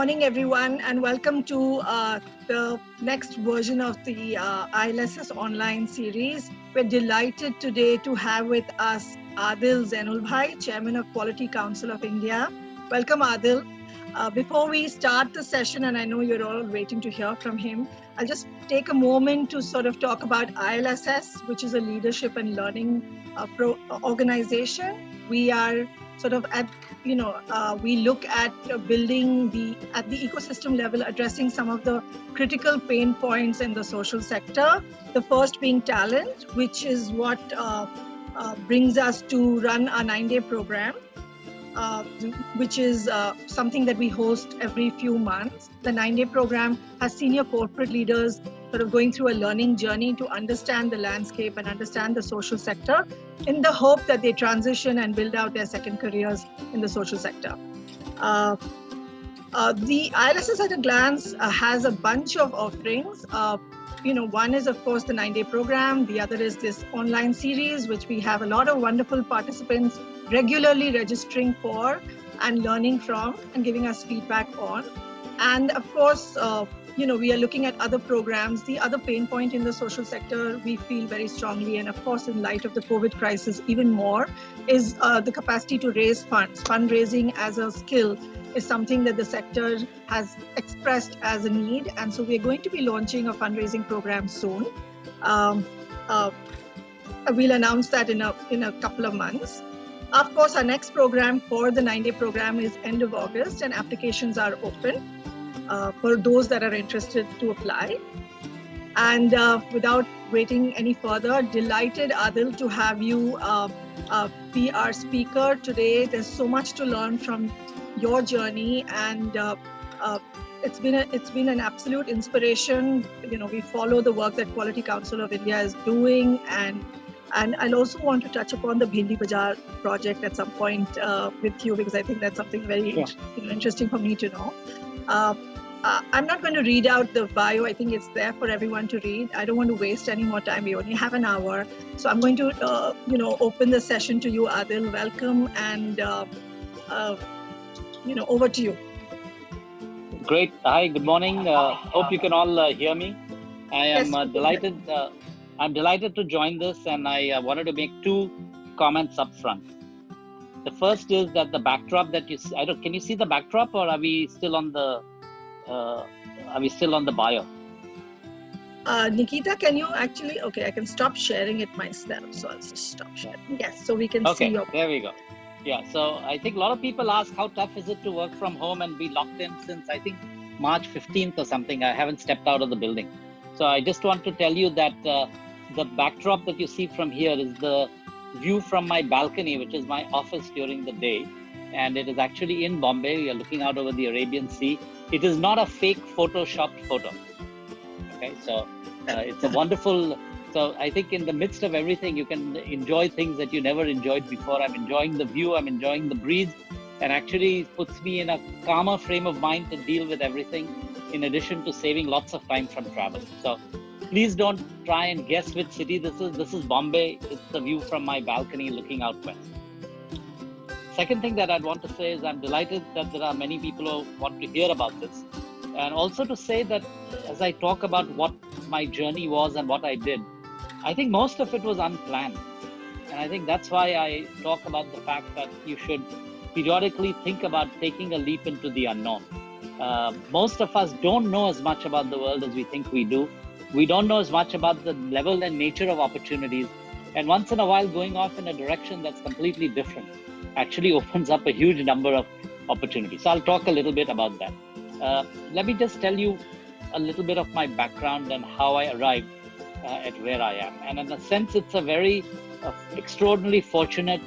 morning, everyone, and welcome to the next version of the ILSS online series. We're delighted today to have with us Adil Zainulbhai, Chairman of Quality Council of India. Welcome, Adil. Before we start the session, and I know you're all waiting to hear from him, I'll just take a moment to sort of talk about ILSS, which is a leadership and learning organization. We are sort of we look at building at the ecosystem level, addressing some of the critical pain points in the social sector. The first being talent, which is what brings us to run our 9-day program, which is something that we host every few months. The 9-day program has senior corporate leaders sort of going through a learning journey to understand the landscape and understand the social sector in the hope that they transition and build out their second careers in the social sector. The ILSS at a glance has a bunch of offerings. One is, of course, the 9-day program. The other is this online series, which we have a lot of wonderful participants regularly registering for and learning from and giving us feedback on. And of course, we are looking at other programs. The other pain point in the social sector, we feel very strongly, and of course, in light of the COVID crisis, even more, is the capacity to raise funds. Fundraising as a skill is something that the sector has expressed as a need. And so we're going to be launching a fundraising program soon. We'll announce that in a couple of months. Of course, our next program for the 9-day program is end of August, and applications are open for those that are interested to apply. And without waiting any further, delighted, Adil, to have you be our speaker today. There's so much to learn from your journey, and it's been an absolute inspiration. We follow the work that Quality Council of India is doing, and I'll also want to touch upon the Bhendi Bazaar project at some point with you, because I think that's something very interesting for me to know. I'm not going to read out the bio. I think it's there for everyone to read. I don't want to waste any more time. We only have an hour. So I'm going to, open the session to you, Adil. Welcome, and, over to you. Great. Hi, good morning. Hope you can all hear me. I am delighted. I'm delighted to join this, and I wanted to make two comments up front. The first is that the backdrop that you see, can you see the backdrop, or are we still on the bio? Nikita, can you actually, I can stop sharing it myself. So I'll just stop sharing. Yes, so we can see your... There we go. Yeah, so I think a lot of people ask how tough is it to work from home and be locked in since I think March 15th or something. I haven't stepped out of the building. So I just want to tell you that the backdrop that you see from here is the view from my balcony, which is my office during the day. And it is actually in Bombay. You're looking out over the Arabian Sea. It is not a fake photoshopped photo. Okay, so it's a wonderful... So I think in the midst of everything, you can enjoy things that you never enjoyed before. I'm enjoying the view, I'm enjoying the breeze, and actually puts me in a calmer frame of mind to deal with everything, in addition to saving lots of time from travel. So please don't try and guess which city this is. This is Bombay. It's the view from my balcony looking out west. Second thing that I'd want to say is I'm delighted that there are many people who want to hear about this. And also to say that as I talk about what my journey was and what I did, I think most of it was unplanned. And I think that's why I talk about the fact that you should periodically think about taking a leap into the unknown. Most of us don't know as much about the world as we think we do. We don't know as much about the level and nature of opportunities. And once in a while, going off in a direction that's completely different actually opens up a huge number of opportunities. So I'll talk a little bit about that. Let me just tell you a little bit of my background and how I arrived at where I am. And in a sense, it's a very extraordinarily fortunate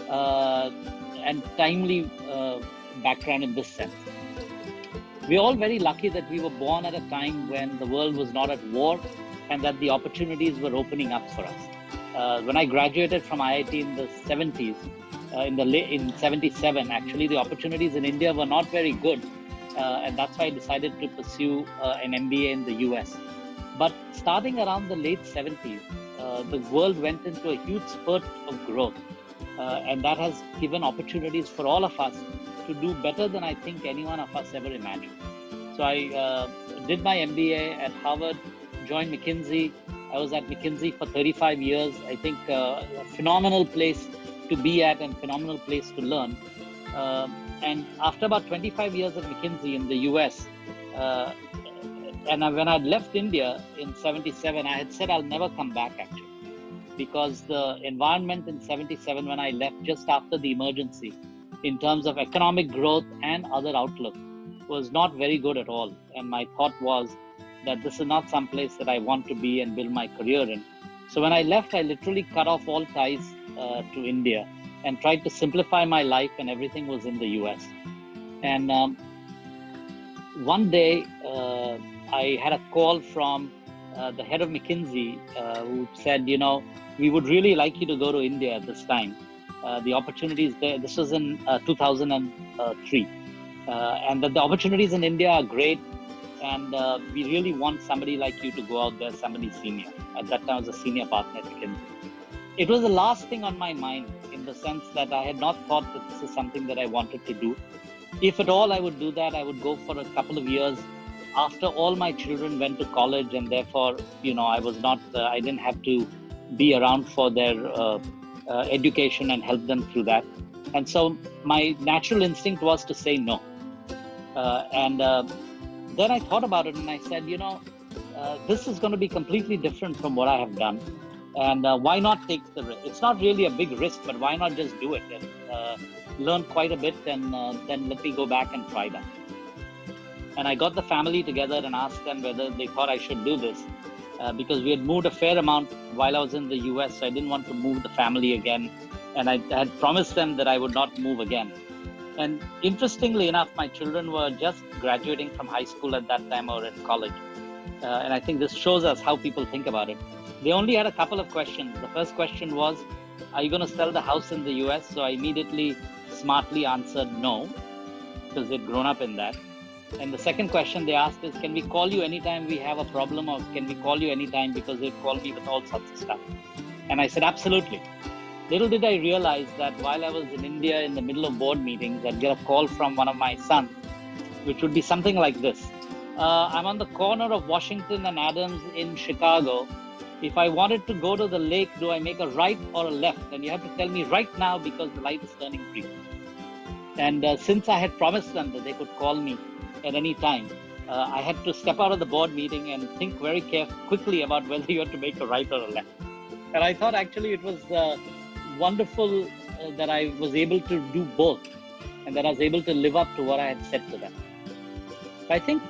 and timely background in this sense. We're all very lucky that we were born at a time when the world was not at war and that the opportunities were opening up for us. When I graduated from IIT in the 70s, in 77, actually, the opportunities in India were not very good. And that's why I decided to pursue an MBA in the US. But starting around the late 70s, the world went into a huge spurt of growth. And that has given opportunities for all of us to do better than I think any one of us ever imagined. So I did my MBA at Harvard, joined McKinsey. I was at McKinsey for 35 years. I think a phenomenal place to be at and phenomenal place to learn. And after about 25 years at McKinsey in the US, when I left India in 77, I had said I'll never come back actually, because the environment in 77 when I left just after the emergency, in terms of economic growth and other outlook, was not very good at all. And my thought was that this is not some place that I want to be and build my career in. So when I left, I literally cut off all ties to India and tried to simplify my life, and everything was in the US. And one day I had a call from the head of McKinsey who said, we would really like you to go to India this time. The opportunities there, this was in 2003. And that the opportunities in India are great. And we really want somebody like you to go out there, somebody senior. At that time, I was a senior partner at McKinsey. It was the last thing on my mind, in the sense that I had not thought that this is something that I wanted to do. If at all I would do that, I would go for a couple of years after all my children went to college, and therefore, I was not, I didn't have to be around for their education and help them through that. And so my natural instinct was to say no. Then I thought about it and I said, this is going to be completely different from what I have done. And why not take the risk? It's not really a big risk, but why not just do it and learn quite a bit, and then let me go back and try that. And I got the family together and asked them whether they thought I should do this, because we had moved a fair amount while I was in the US, so I didn't want to move the family again. And I had promised them that I would not move again. And interestingly enough, my children were just graduating from high school at that time, or in college. And I think this shows us how people think about it. They only had a couple of questions. The first question was, are you going to sell the house in the US? So I immediately smartly answered no, because they'd grown up in that. And the second question they asked is, can we call you anytime we have a problem, or can we call you anytime, because they'd call me with all sorts of stuff. And I said, absolutely. Little did I realize that while I was in India in the middle of board meetings, I'd get a call from one of my sons, which would be something like this. I'm on the corner of Washington and Adams in Chicago. If I wanted to go to the lake, do I make a right or a left? And you have to tell me right now, because the light is turning green. And since I had promised them that they could call me at any time, I had to step out of the board meeting and think very quickly about whether you had to make a right or a left. And I thought actually it was wonderful that I was able to do both, and that I was able to live up to what I had said to them. I think,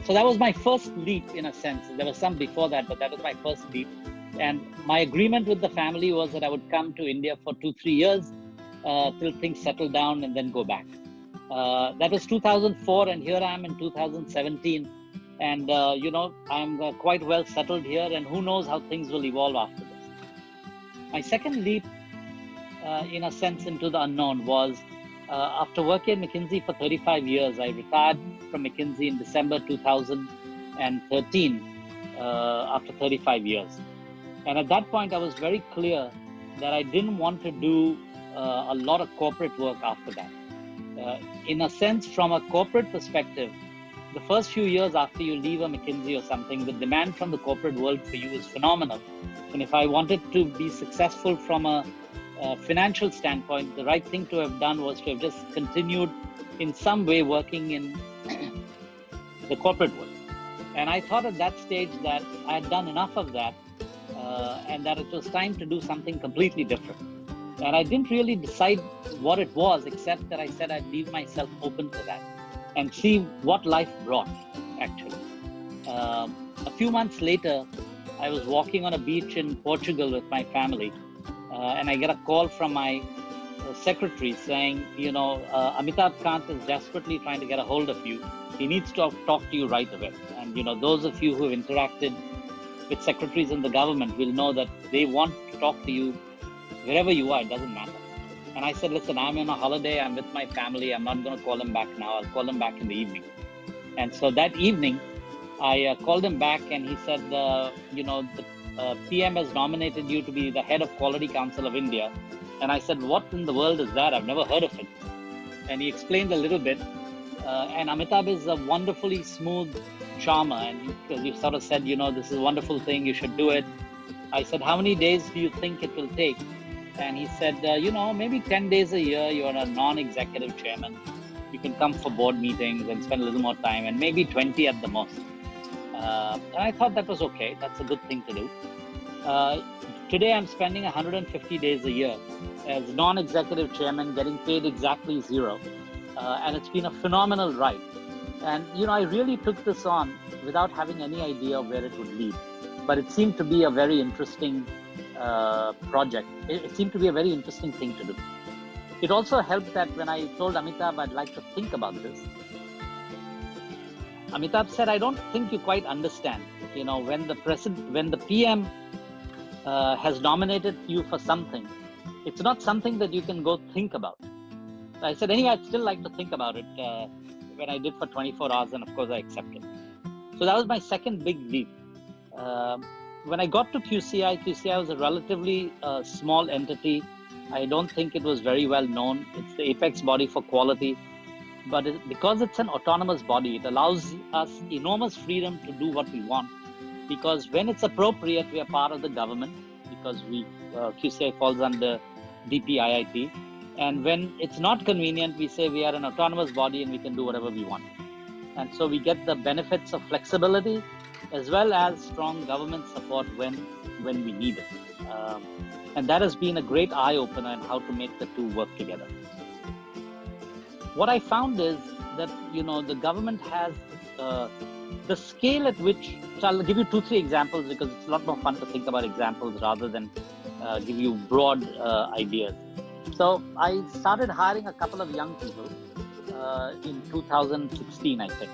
so that was my first leap in a sense. There was some before that, but that was my first leap. And my agreement with the family was that I would come to India for 2-3 years till things settled down, and then go back. That was 2004, and here I am in 2017. And, I'm quite well settled here, and who knows how things will evolve after this. My second leap, in a sense, into the unknown was after working at McKinsey for 35 years, I retired from McKinsey in December 2013 after 35 years. And at that point, I was very clear that I didn't want to do a lot of corporate work after that. In a sense, from a corporate perspective, the first few years after you leave a McKinsey or something, the demand from the corporate world for you is phenomenal. And if I wanted to be successful from a financial standpoint, the right thing to have done was to have just continued in some way working in the corporate world. And I thought at that stage that I had done enough of that, and that it was time to do something completely different. And I didn't really decide what it was, except that I said I'd leave myself open to that and see what life brought, actually. A few months later, I was walking on a beach in Portugal with my family, and I get a call from my secretary saying, Amitabh Kant is desperately trying to get a hold of you. He needs to talk to you right away. And, those of you who have interacted with secretaries in the government will know that they want to talk to you wherever you are, it doesn't matter. And I said, listen, I'm on a holiday, I'm with my family, I'm not going to call him back now, I'll call him back in the evening. And so that evening, I called him back and he said, the PM has nominated you to be the head of Quality Council of India. And I said, what in the world is that? I've never heard of it. and he explained a little bit. And Amitabh is a wonderfully smooth charmer, and he sort of said, this is a wonderful thing, you should do it. I said, how many days do you think it will take? And he said, maybe 10 days a year, you're a non-executive chairman. You can come for board meetings and spend a little more time, and maybe 20 at the most. And I thought that was okay. That's a good thing to do. Today, I'm spending 150 days a year as non-executive chairman, getting paid exactly zero. And it's been a phenomenal ride. And, I really took this on without having any idea of where it would lead. But it seemed to be a very interesting project. It seemed to be a very interesting thing to do. It also helped that when I told Amitabh I'd like to think about this, Amitabh said, I don't think you quite understand. When the PM has nominated you for something, it's not something that you can go think about. I said, anyway, I'd still like to think about it when I did for 24 hours, and of course I accepted. So that was my second big leap. When I got to QCI was a relatively small entity. I don't think it was very well known. It's the apex body for quality. But because it's an autonomous body, it allows us enormous freedom to do what we want. Because when it's appropriate, we are part of the government, because QCI falls under DPIIT. And when it's not convenient, we say we are an autonomous body and we can do whatever we want. And so we get the benefits of flexibility as well as strong government support when we need it. And that has been a great eye-opener in how to make the two work together. What I found is that, the government has the scale at which, so I'll give you 2-3 examples because it's a lot more fun to think about examples rather than give you broad ideas. So I started hiring a couple of young people in 2016, I think.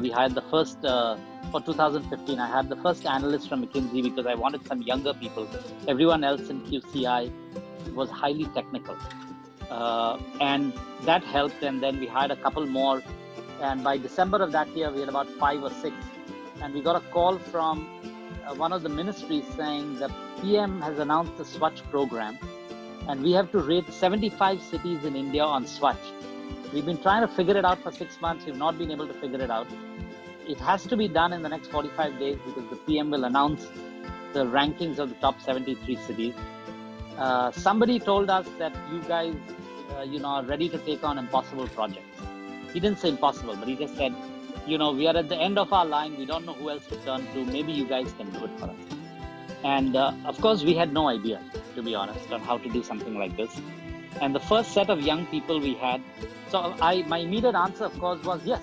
We hired the first, for 2015, I had the first analyst from McKinsey because I wanted some younger people. Everyone else in QCI was highly technical. And that helped, and then we hired a couple more. And by December of that year, we had about 5 or 6. And we got a call from one of the ministries saying the PM has announced the Swachh program, and we have to rate 75 cities in India on Swachh. We've been trying to figure it out for 6 months. We've not been able to figure it out. It has to be done in the next 45 days because the PM will announce the rankings of the top 73 cities. Somebody told us that you guys, are ready to take on impossible projects. He didn't say impossible, but he just said, we are at the end of our line. We don't know who else to turn to. Maybe you guys can do it for us. And of course, we had no idea, to be honest, on how to do something like this. And the first set of young people we had, so my immediate answer, of course, was yes,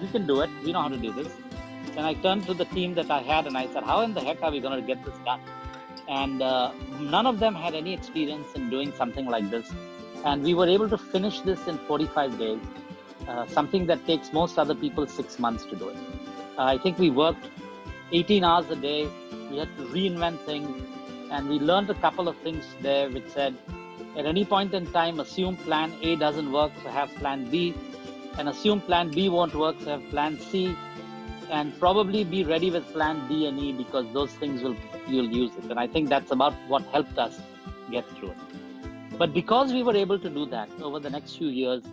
we can do it. We know how to do this. And I turned to the team that I had and I said, how in the heck are we going to get this done? And none of them had any experience in doing something like this. And we were able to finish this in 45 days, something that takes most other people 6 months to do it. I think we worked 18 hours a day. We had to reinvent things. And we learned a couple of things there which said, at any point in time, assume plan A doesn't work, so have plan B. And assume plan B won't work, so have plan C. And probably be ready with plan D and E because those things you'll use it. And I think that's about what helped us get through it. But because we were able to do that over the next few years,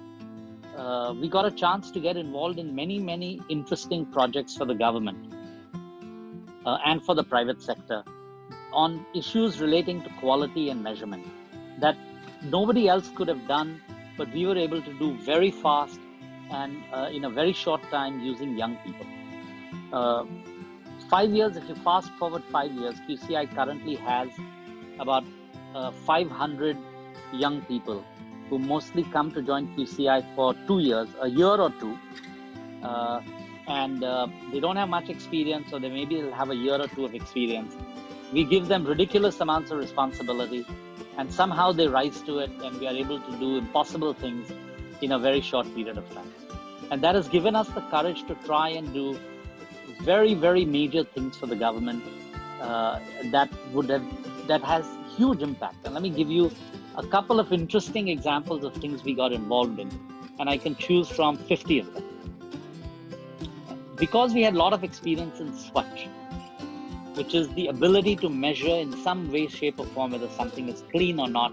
we got a chance to get involved in many, many interesting projects for the government and for the private sector on issues relating to quality and measurement that nobody else could have done, but we were able to do very fast and in a very short time using young people. 5 years, if you fast forward 5 years, QCI currently has about 500 young people who mostly come to join QCI for 2 years, a year or two. And they don't have much experience, or they maybe have a year or two of experience. We give them ridiculous amounts of responsibility, and somehow they rise to it, and we are able to do impossible things in a very short period of time. And that has given us the courage to try and do very, very major things for the government that has huge impact. And let me give you a couple of interesting examples of things we got involved in, and I can choose from 50 of them. Because we had a lot of experience in Swachh, which is the ability to measure in some way, shape or form whether something is clean or not,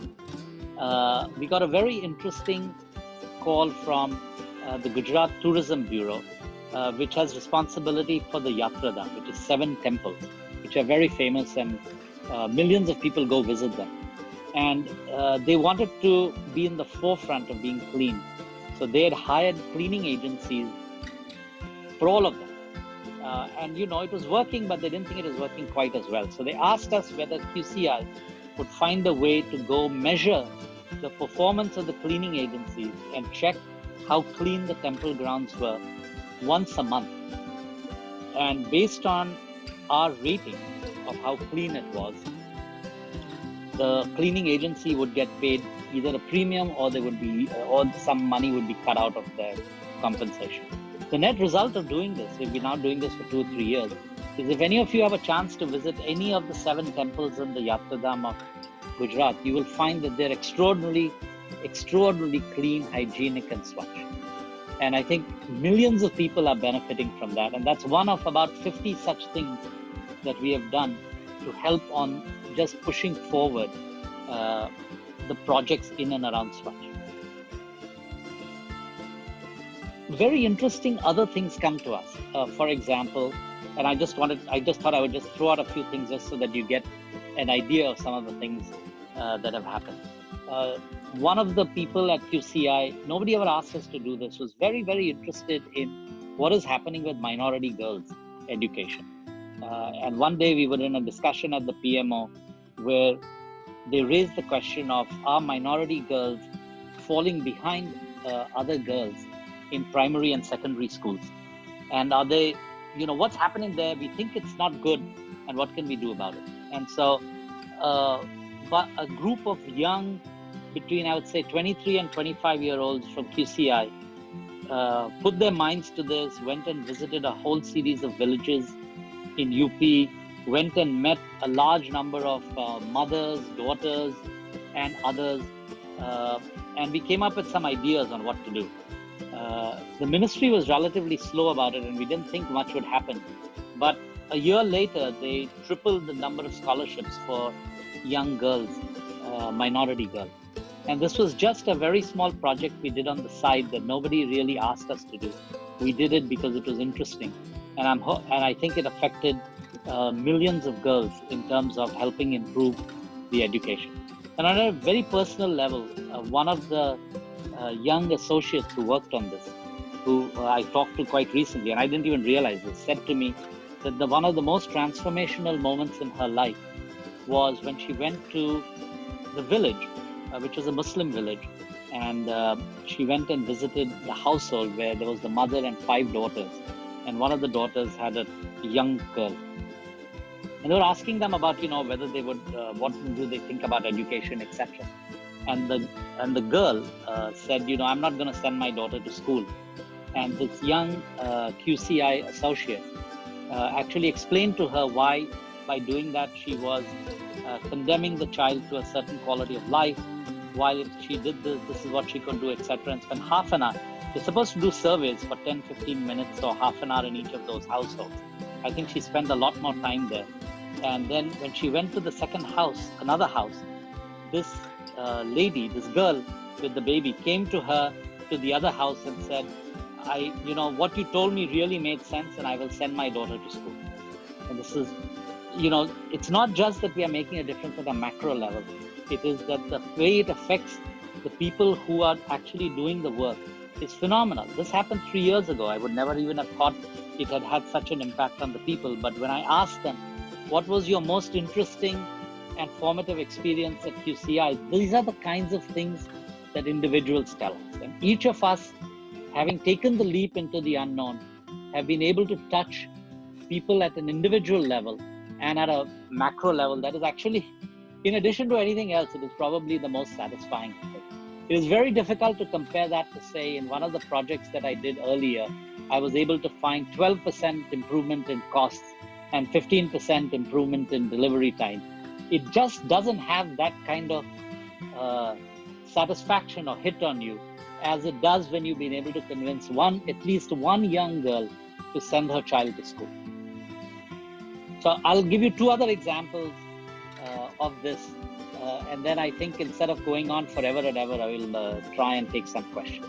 we got a very interesting call from the Gujarat Tourism Bureau, which has responsibility for the Yatradham, which is 7 temples, which are very famous, and millions of people go visit them. And they wanted to be in the forefront of being clean. So they had hired cleaning agencies for all of them. And it was working, but they didn't think it was working quite as well. So they asked us whether QCI would find a way to go measure the performance of the cleaning agencies and check how clean the temple grounds were once a month. And based on our rating of how clean it was, the cleaning agency would get paid either a premium or or some money would be cut out of their compensation. The net result of doing this, we've been now doing this for 2 or 3 years, is if any of you have a chance to visit any of the 7 temples in the Yatradham of Gujarat, you will find that they're extraordinarily clean, hygienic, and swachh. And I think millions of people are benefiting from that. And that's one of about 50 such things that we have done to help on just pushing forward the projects in and around Swachh. Very interesting other things come to us. For example, and I just thought I would just throw out a few things just so that you get an idea of some of the things that have happened. One of the people at QCI, nobody ever asked us to do this, was very, very interested in what is happening with minority girls' education. And one day we were in a discussion at the PMO where they raised the question of, are minority girls falling behind other girls in primary and secondary schools? And are they, what's happening there? We think it's not good, and what can we do about it? And so, but a group of young, between I would say 23 and 25-year-olds from QCI put their minds to this, went and visited a whole series of villages in UP, went and met a large number of mothers, daughters, and others, and we came up with some ideas on what to do. The ministry was relatively slow about it, and we didn't think much would happen. But a year later, they tripled the number of scholarships for young girls, minority girls. And this was just a very small project we did on the side that nobody really asked us to do. We did it because it was interesting. And I think it affected millions of girls in terms of helping improve the education. And on a very personal level, one of the young associates who worked on this, who I talked to quite recently, and I didn't even realize this, said to me that one of the most transformational moments in her life was when she went to the village, which was a Muslim village, and she went and visited the household where there was the mother and 5 daughters, and one of the daughters had a young girl. And they were asking them about, whether they would, what do they think about education, etc. And the girl said, I'm not going to send my daughter to school. And this young QCI associate actually explained to her why, by doing that, she was condemning the child to a certain quality of life. While if she did this is what she could do, etc. And spend half an hour. They're supposed to do surveys for 10, 15 minutes or half an hour in each of those households. I think she spent a lot more time there. And then when she went to the second house, another house, this lady, this girl with the baby came to her, to the other house, and said, what you told me really made sense, and I will send my daughter to school. And this is, it's not just that we are making a difference at a macro level. It is that the way it affects the people who are actually doing the work is phenomenal. This happened 3 years ago. I would never even have thought it had had such an impact on the people. But when I asked them, what was your most interesting and formative experience at QCI? These are the kinds of things that individuals tell us. And each of us, having taken the leap into the unknown, have been able to touch people at an individual level and at a macro level that is actually, in addition to anything else, it is probably the most satisfying thing. It is very difficult to compare that to say, in one of the projects that I did earlier, I was able to find 12% improvement in costs and 15% improvement in delivery time. It just doesn't have that kind of satisfaction or hit on you as it does when you've been able to convince at least one young girl to send her child to school. So I'll give you 2 other examples of this, and then I think instead of going on forever and ever, I will try and take some questions.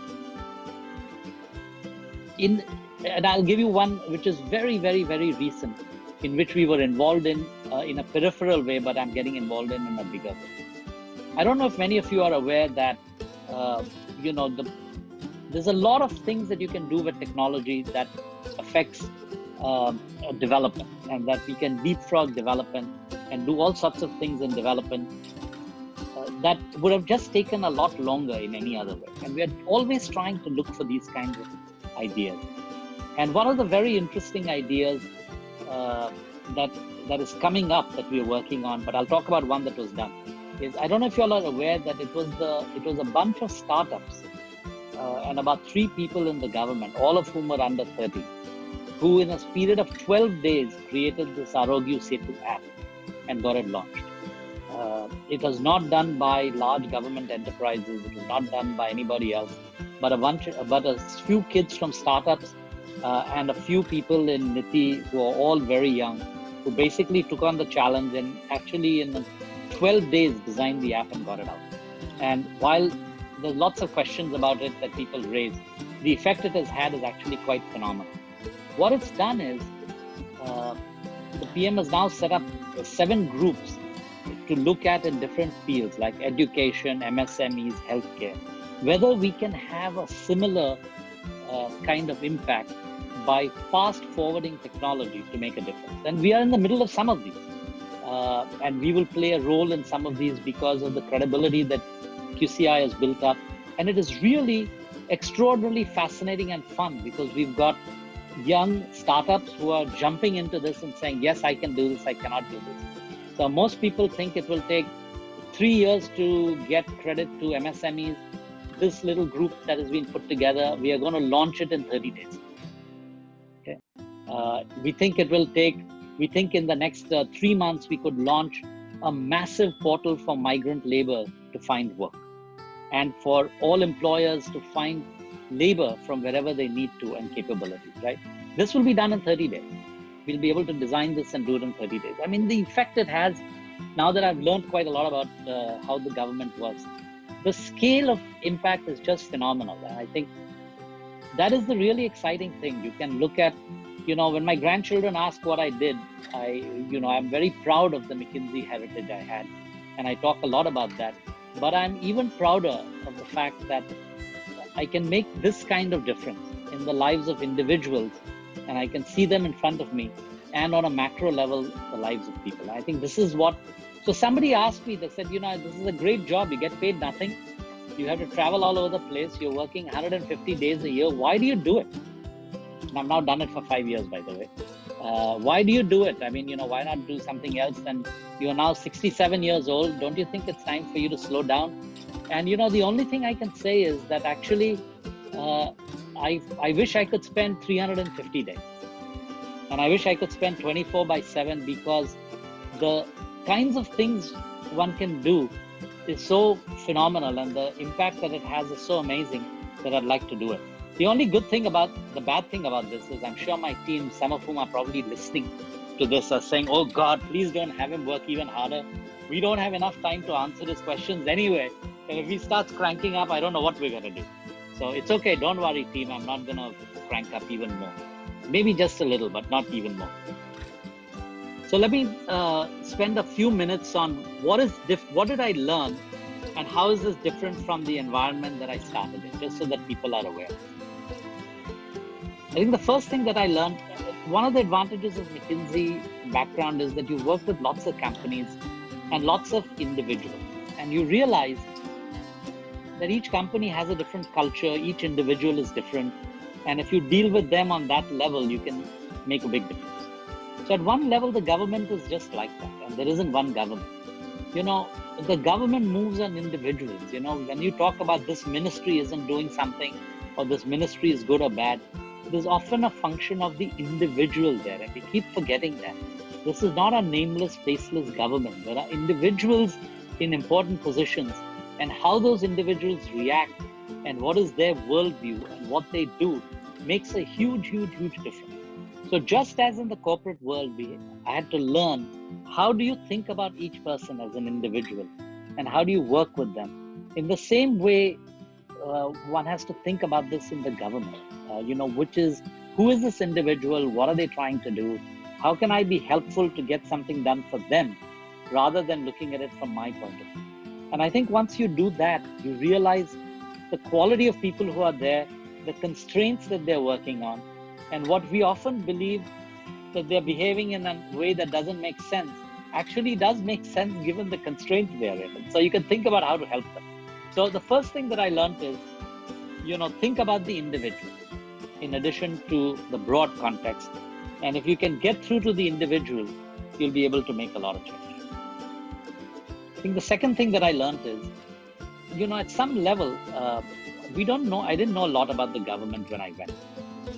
And I'll give you one which is very, very, very recent, in which we were involved in a peripheral way, but I'm getting involved in a bigger way. I don't know if many of you are aware that, there's a lot of things that you can do with technology that affects development, and that we can leapfrog development and do all sorts of things in development that would have just taken a lot longer in any other way. And we are always trying to look for these kinds of ideas. And one of the very interesting ideas that is coming up that we are working on, but I'll talk about one that was done, is, I don't know if you all are aware that it was a bunch of startups and about 3 people in the government, all of whom were under 30, who in a period of 12 days created this Arogya Setu app and got it launched. It was not done by large government enterprises. It was not done by anybody else, but a few kids from startups and a few people in NITI who are all very young, who basically took on the challenge and actually in 12 days designed the app and got it out. And while there's lots of questions about it that people raise, the effect it has had is actually quite phenomenal. What it's done is, the PM has now set up 7 groups to look at in different fields like education, MSMEs, healthcare, whether we can have a similar kind of impact by fast forwarding technology to make a difference. And we are in the middle of some of these. And we will play a role in some of these because of the credibility that QCI has built up. And it is really extraordinarily fascinating and fun because we've got young startups who are jumping into this and saying, yes, I can do this, I cannot do this. So most people think it will take 3 years to get credit to MSMEs. This little group that has been put together, we are going to launch it in 30 days. Okay. We think in the next 3 months, we could launch a massive portal for migrant labor to find work and for all employers to find labor from wherever they need to and capabilities, right? This will be done in 30 days. We'll be able to design this and do it in 30 days. I mean, the effect it has, now that I've learned quite a lot about how the government works, the scale of impact is just phenomenal. And I think that is the really exciting thing. You can look at, when my grandchildren ask what I did, I'm very proud of the McKinsey heritage I had. And I talk a lot about that. But I'm even prouder of the fact that I can make this kind of difference in the lives of individuals, and I can see them in front of me, and on a macro level, the lives of people. I think this is what, so somebody asked me, they said, this is a great job. You get paid nothing. You have to travel all over the place. You're working 150 days a year. Why do you do it? And I've now done it for 5 years, by the way. Why do you do it? I mean, why not do something else? And you're now 67 years old. Don't you think it's time for you to slow down? And, the only thing I can say is that actually, I wish I could spend 350 days. And I wish I could spend 24/7 because the kinds of things one can do is so phenomenal and the impact that it has is so amazing that I'd like to do it. The bad thing about this is I'm sure my team, some of whom are probably listening to this, are saying, oh God, please don't have him work even harder. We don't have enough time to answer his questions anyway. And if he starts cranking up, I don't know what we're going to do. So it's okay. Don't worry, team. I'm not going to crank up even more. Maybe just a little, but not even more. So let me spend a few minutes on what did I learn and how is this different from the environment that I started in, just so that people are aware. I think the first thing that I learned, one of the advantages of McKinsey background is that you work with lots of companies and lots of individuals, and you realize that each company has a different culture, each individual is different, and if you deal with them on that level, you can make a big difference. So at one level, the government is just like that, and there isn't one government. The government moves on individuals. When you talk about this ministry isn't doing something, or this ministry is good or bad, there's often a function of the individual there, and we keep forgetting that. This is not a nameless, faceless government. There are individuals in important positions, and how those individuals react and what is their worldview and what they do makes a huge, huge, huge difference. So just as in the corporate world, I had to learn, how do you think about each person as an individual and how do you work with them? In the same way, one has to think about this in the government. which is, who is this individual? What are they trying to do? How can I be helpful to get something done for them, rather than looking at it from my point of view? And I think once you do that, you realize the quality of people who are there, the constraints that they're working on, and what we often believe that they're behaving in a way that doesn't make sense actually does make sense given the constraints they are in. And so you can think about how to help them. So the first thing that I learned is, think about the individual in addition to the broad context. And if you can get through to the individual, you'll be able to make a lot of change. I think the second thing that I learned is, at some level, I didn't know a lot about the government when I went.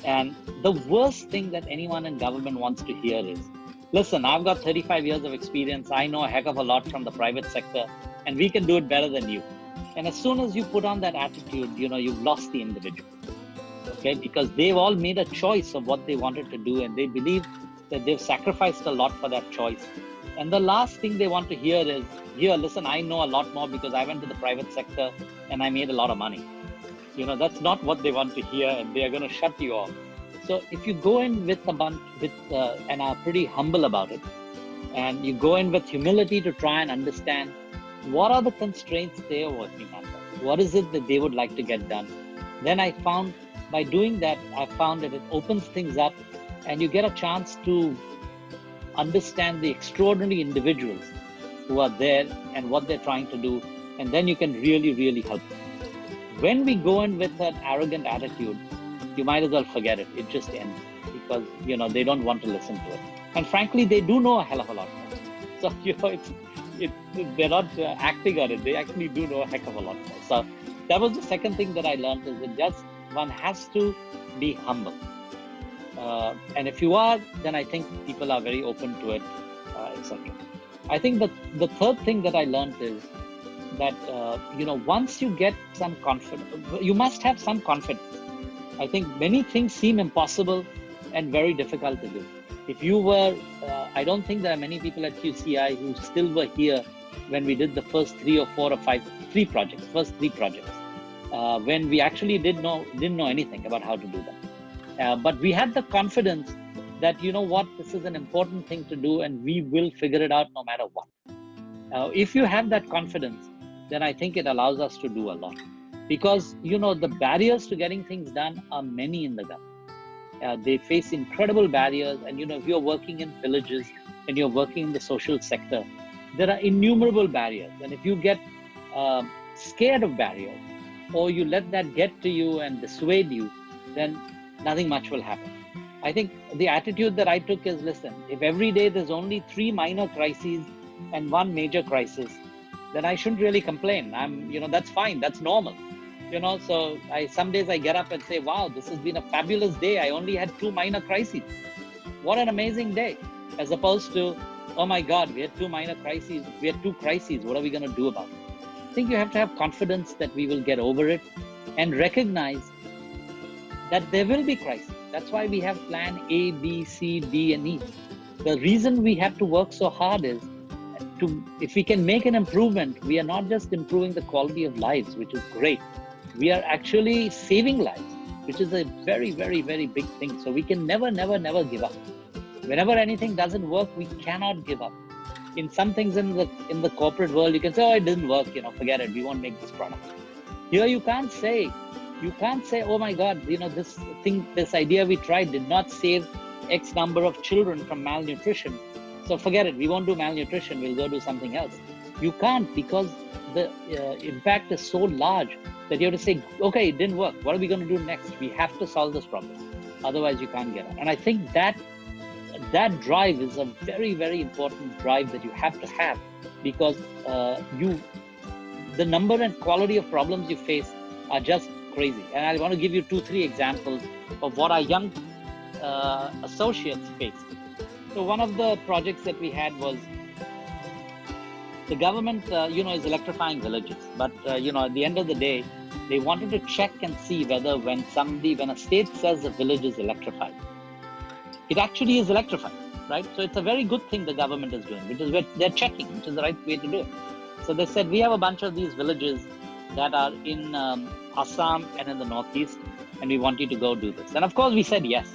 And the worst thing that anyone in government wants to hear is, listen, I've got 35 years of experience. I know a heck of a lot from the private sector, and we can do it better than you. And as soon as you put on that attitude, you've lost the individual. Okay, because they've all made a choice of what they wanted to do, and they believe that they've sacrificed a lot for that choice. And the last thing they want to hear is, listen, I know a lot more because I went to the private sector and I made a lot of money. That's not what they want to hear, and they are going to shut you off. So if you go in with a bunch, and are pretty humble about it, and you go in with humility to try and understand what are the constraints they are working under, what is it that they would like to get done, then by doing that, I found that it opens things up, and you get a chance to understand the extraordinary individuals who are there and what they're trying to do, and then you can really, really help them. When we go in with an arrogant attitude, you might as well forget it. It just ends because, they don't want to listen to it. And frankly, they do know a hell of a lot more. So, they're not acting on it. They actually do know a heck of a lot more. So that was the second thing that I learned, is that one has to be humble. And if you are, then I think people are very open to it, etc. I think that the third thing that I learned is that, once you get some confidence, you must have some confidence. I think many things seem impossible and very difficult to do. If you were, I don't think there are many people at QCI who still were here when we did the first three projects, when we actually didn't know anything about how to do that. But we had the confidence that, this is an important thing to do and we will figure it out no matter what. If you have that confidence, then I think it allows us to do a lot. Because, the barriers to getting things done are many in the government. They face incredible barriers. And, if you're working in villages and you're working in the social sector, there are innumerable barriers. And if you get scared of barriers, or you let that get to you and dissuade you, then nothing much will happen. I think the attitude that I took is, listen, if every day there's only 3 minor crises and 1 major crisis, then I shouldn't really complain. That's fine. That's normal. So some days I get up and say, wow, this has been a fabulous day. I only had 2 minor crises. What an amazing day. As opposed to, oh my God, we had 2 minor crises. We had 2 crises. What are we going to do about it? I think you have to have confidence that we will get over it and recognize that there will be crises. That's why we have plan A, B, C, D, and E. The reason we have to work so hard is if we can make an improvement, we are not just improving the quality of lives, which is great. We are actually saving lives, which is a very, very, very big thing. So we can never, never, never give up. Whenever anything doesn't work, we cannot give up. In some things in the corporate world, you can say, oh, it didn't work, forget it. We won't make this product. Here you can't say, oh my God, this idea we tried did not save X number of children from malnutrition. So forget it. We won't do malnutrition. We'll go do something else. You can't, because the impact is so large that you have to say, okay, it didn't work. What are we going to do next? We have to solve this problem. Otherwise, you can't get on. And I think that drive is a very, very important drive that you have to have, because the number and quality of problems you face are just crazy. And I want to give you 2-3 examples of what our young associates faced. So one of the projects that we had was, the government, is electrifying villages. But, at the end of the day, they wanted to check and see whether when a state says a village is electrified, it actually is electrified, right? So it's a very good thing the government is doing, which is what they're checking, which is the right way to do it. So they said, we have a bunch of these villages that are in Assam and in the Northeast. and we want you to go do this. And of course we said yes,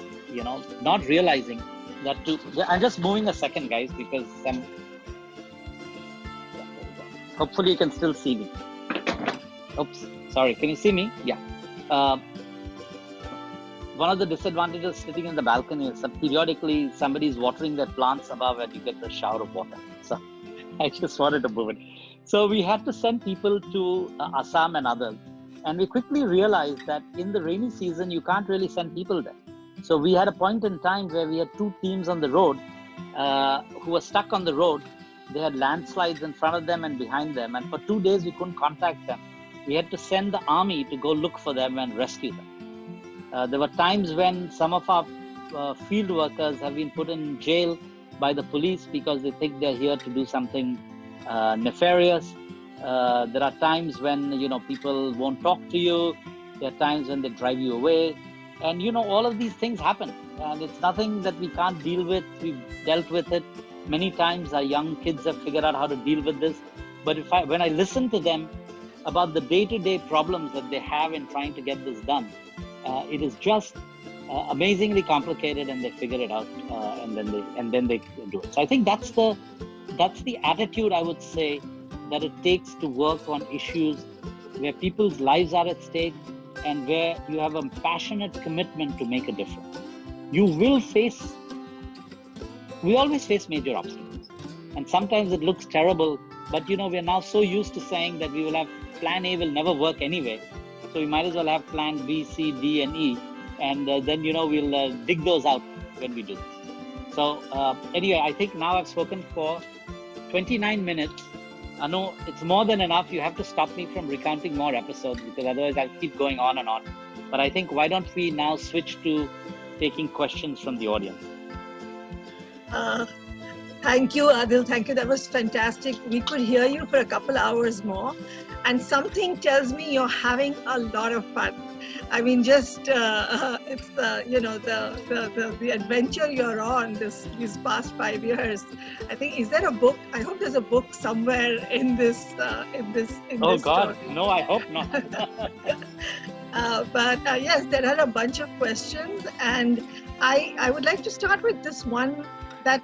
not realizing that I'm just moving a second, guys, because hopefully you can still see me. Oops, sorry, can you see me? Yeah. One of the disadvantages sitting in the balcony is that periodically somebody's watering their plants above and you get the shower of water. So I just wanted to move it. So we had to send people to Assam and others. And we quickly realized that in the rainy season, you can't really send people there. So we had a point in time where we had 2 teams on the road who were stuck on the road. They had landslides in front of them and behind them. And for 2 days, we couldn't contact them. We had to send the army to go look for them and rescue them. There were times when some of our field workers have been put in jail by the police because they think they're here to do something nefarious. There are times when, people won't talk to you. There are times when they drive you away. And, all of these things happen. And it's nothing that we can't deal with. We've dealt with it. Many times our young kids have figured out how to deal with this. But when I listen to them about the day-to-day problems that they have in trying to get this done, it is just amazingly complicated, and they figure it out, and then they do it. So I think that's the attitude, I would say, that it takes to work on issues where people's lives are at stake and where you have a passionate commitment to make a difference. We always face major obstacles, and sometimes it looks terrible, but we're now so used to saying that we will have plan A will never work anyway. So we might as well have plan B, C, D, and E. And then, we'll dig those out when we do this. So anyway, I think now I've spoken for 29 minutes. Anu, it's more than enough. You have to stop me from recounting more episodes because otherwise I'll keep going on and on. But I think why don't we now switch to taking questions from the audience? Thank you, Adil. Thank you. That was fantastic. We could hear you for a couple hours more. And something tells me you're having a lot of fun. I mean, just it's the adventure you're on these past 5 years. I think, is there a book? I hope there's a book somewhere in this. Oh God, story. No, I hope not. But yes, there are a bunch of questions, and I would like to start with this one that.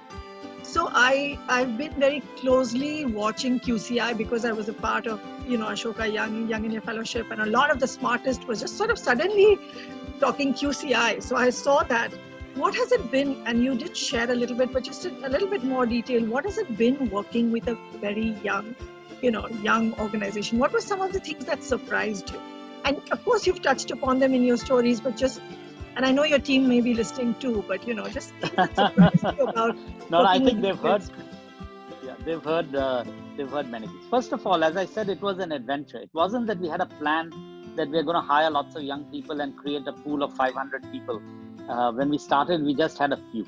So I've been very closely watching QCI because I was a part of, Ashoka Young India Fellowship, and a lot of the smartest was just sort of suddenly talking QCI. So I saw that. What has it been, and you did share a little bit, but just a little bit more detail, what has it been working with a very young organization? What were some of the things that surprised you? And of course, you've touched upon them in your stories, but and I know your team may be listening too, but just things that surprised you about. No, I think they've heard. Yeah, they've heard many things. First of all, as I said, it was an adventure. It wasn't that we had a plan that we're going to hire lots of young people and create a pool of 500 people. When we started, we just had a few.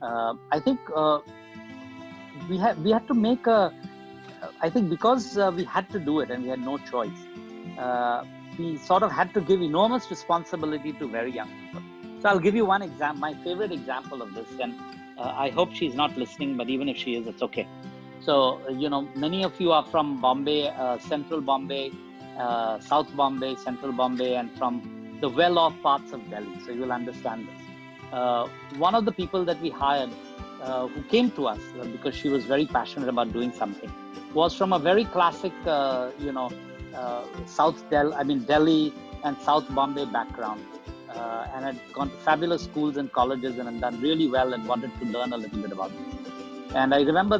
I think we had to make I think because we had to do it and we had no choice. We sort of had to give enormous responsibility to very young people. So I'll give you one example, my favorite example of this, and I hope she's not listening, but even if she is, it's okay. So, many of you are from Bombay, Central Bombay, South Bombay, Central Bombay, and from the well-off parts of Delhi. So you will understand this. One of the people that we hired who came to us because she was very passionate about doing something was from a very classic, Delhi and South Bombay background, and had gone to fabulous schools and colleges and had done really well and wanted to learn a little bit about this. And I remember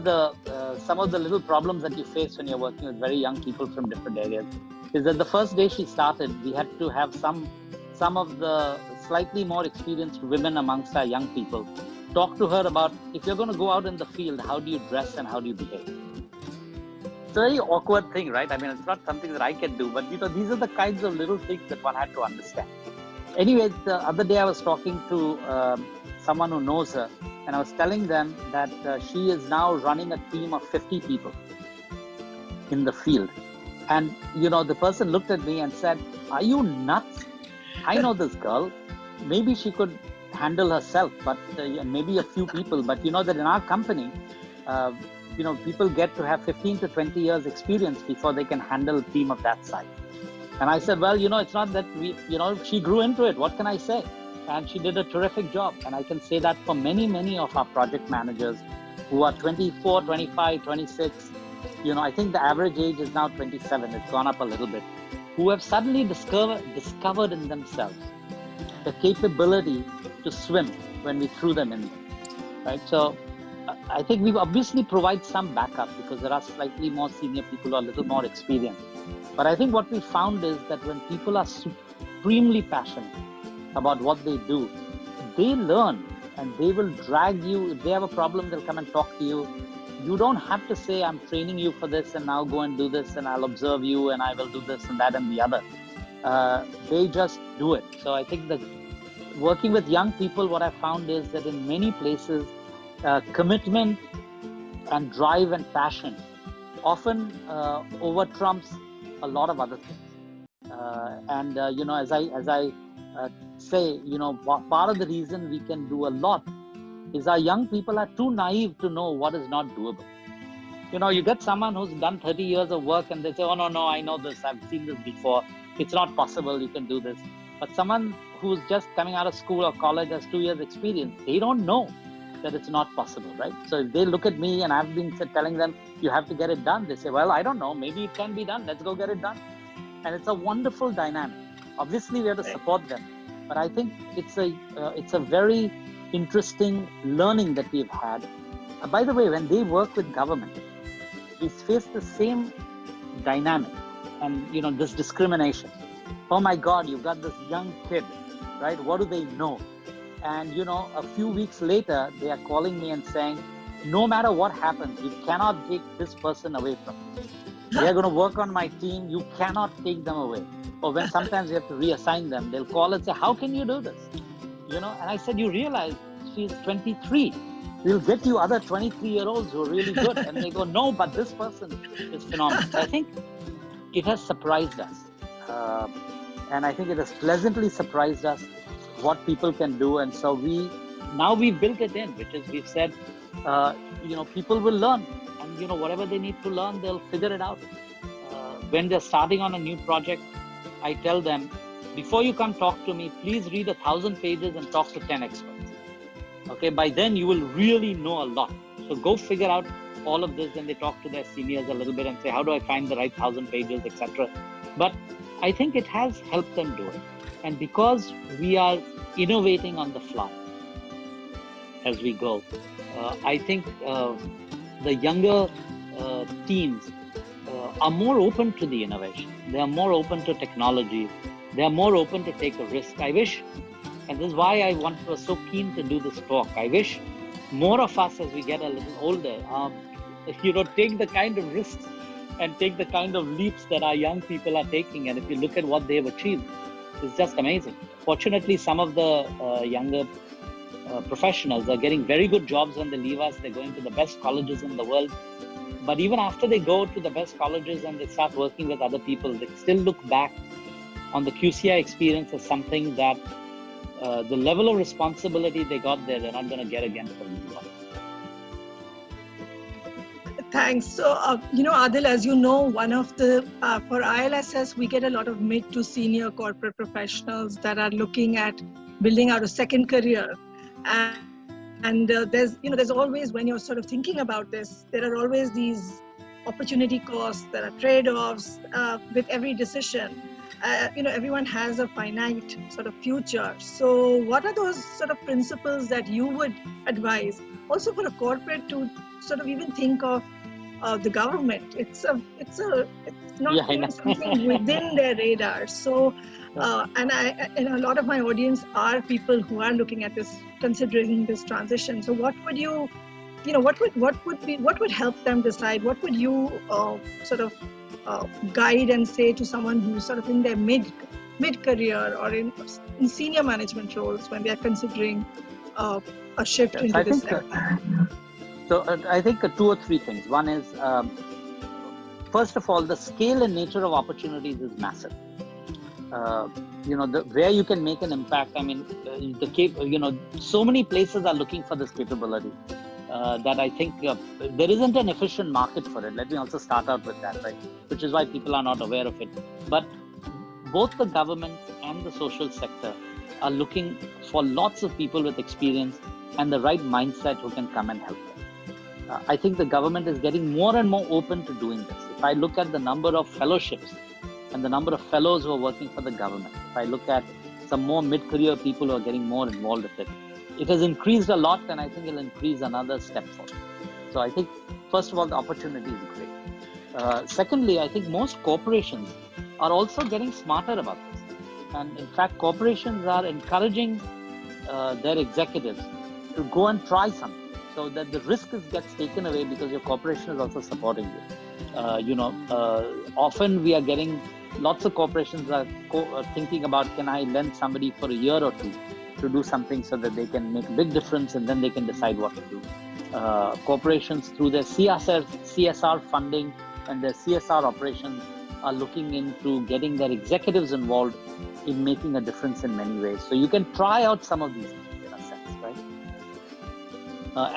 some of the little problems that you face when you're working with very young people from different areas is that the first day she started, we had to have some of the slightly more experienced women amongst our young people talk to her about, if you're going to go out in the field, how do you dress and how do you behave? It's a very awkward thing, right? I mean, it's not something that I can do, but these are the kinds of little things that one had to understand. Anyway, the other day I was talking to someone who knows her, and I was telling them that she is now running a team of 50 people in the field. And, the person looked at me and said, "Are you nuts? I know this girl. Maybe she could handle herself, but maybe a few people. But that in our company, people get to have 15 to 20 years experience before they can handle a team of that size." And I said, well, it's not that she grew into it. What can I say? And she did a terrific job. And I can say that for many, many of our project managers who are 24, 25, 26, I think the average age is now 27. It's gone up a little bit, who have suddenly discovered in themselves the capability to swim when we threw them in, right? So I think we obviously provide some backup because there are slightly more senior people who are a little more experienced. But I think what we found is that when people are supremely passionate about what they do, they learn and they will drag you. If they have a problem, they'll come and talk to you. You don't have to say, I'm training you for this and now go and do this and I'll observe you and I will do this and that and the other. They just do it. So I think that working with young people, what I found is that in many places, commitment and drive and passion often over trumps a lot of other things. As I say, part of the reason we can do a lot is our young people are too naive to know what is not doable. You get someone who's done 30 years of work and they say, oh, no, I know this. I've seen this before. It's not possible. You can do this. But someone who's just coming out of school or college has 2 years experience, they don't know that it's not possible, right? So if they look at me and I've been telling them, you have to get it done. They say, well, I don't know. Maybe it can be done. Let's go get it done. And it's a wonderful dynamic. Obviously, we have to support them. But I think it's a very interesting learning that we've had. By the way, when they work with government, we face the same dynamic and, this discrimination. Oh my God, you've got this young kid, right? What do they know? And, a few weeks later, they are calling me and saying, no matter what happens, you cannot take this person away from me. They are going to work on my team. You cannot take them away. Or when sometimes you have to reassign them, they'll call and say, how can you do this? And I said, you realize she's 23. We'll get you other 23-year-olds who are really good. And they go, no, but this person is phenomenal. So I think it has surprised us. And I think it has pleasantly surprised us what people can do. And so we've built it in, which is we've said, people will learn. And, whatever they need to learn, they'll figure it out. When they're starting on a new project, I tell them, before you come talk to me, please read 1,000 pages and talk to 10 experts. Okay, by then you will really know a lot. So go figure out all of this. Then they talk to their seniors a little bit and say, how do I find the right 1,000 pages, etc. But I think it has helped them do it. And because we are innovating on the fly as we go, I think the younger teams are more open to the innovation. They are more open to technology. They are more open to take a risk. I wish, and this is why I was so keen to do this talk, I wish more of us as we get a little older, take the kind of risks and take the kind of leaps that our young people are taking. And if you look at what they've achieved, it's just amazing. Fortunately, some of the younger professionals are getting very good jobs when they leave us. They're going to the best colleges in the world. But even after they go to the best colleges and they start working with other people, they still look back on the QCI experience as something that the level of responsibility they got there, they're not going to get again from anyone. Thanks. So, Adil, as you know, one of the, for ILSS, we get a lot of mid to senior corporate professionals that are looking at building out a second career. And there's always, when you're sort of thinking about this, there are always these opportunity costs, there are trade-offs with every decision. Everyone has a finite sort of future. So what are those sort of principles that you would advise also for a corporate to sort of even think of the government? It's not even something within their radar. So, and a lot of my audience are people who are looking at this, considering this transition. So what would you, what would help them decide? What would you sort of guide and say to someone who's sort of in their mid-career or in senior management roles when they are considering a shift into this sector? So I think 2 or 3 things. One is, first of all, the scale and nature of opportunities is massive. Where you can make an impact. I mean, so many places are looking for this capability that I think there isn't an efficient market for it. Let me also start out with that, right? Which is why people are not aware of it. But both the government and the social sector are looking for lots of people with experience and the right mindset who can come and help them. I think the government is getting more and more open to doing this. If I look at the number of fellowships and the number of fellows who are working for the government, if I look at some more mid-career people who are getting more involved with it, it has increased a lot, and I think it'll increase another step forward. So I think, first of all, the opportunity is great. Secondly, I think most corporations are also getting smarter about this. And in fact, corporations are encouraging their executives to go and try something so that the risk gets taken away because your corporation is also supporting you. Often we are getting, lots of corporations are thinking about, can I lend somebody for a year or two to do something so that they can make a big difference and then they can decide what to do. Corporations through their CSR funding and their CSR operations are looking into getting their executives involved in making a difference in many ways. So you can try out some of these things in a sense, right?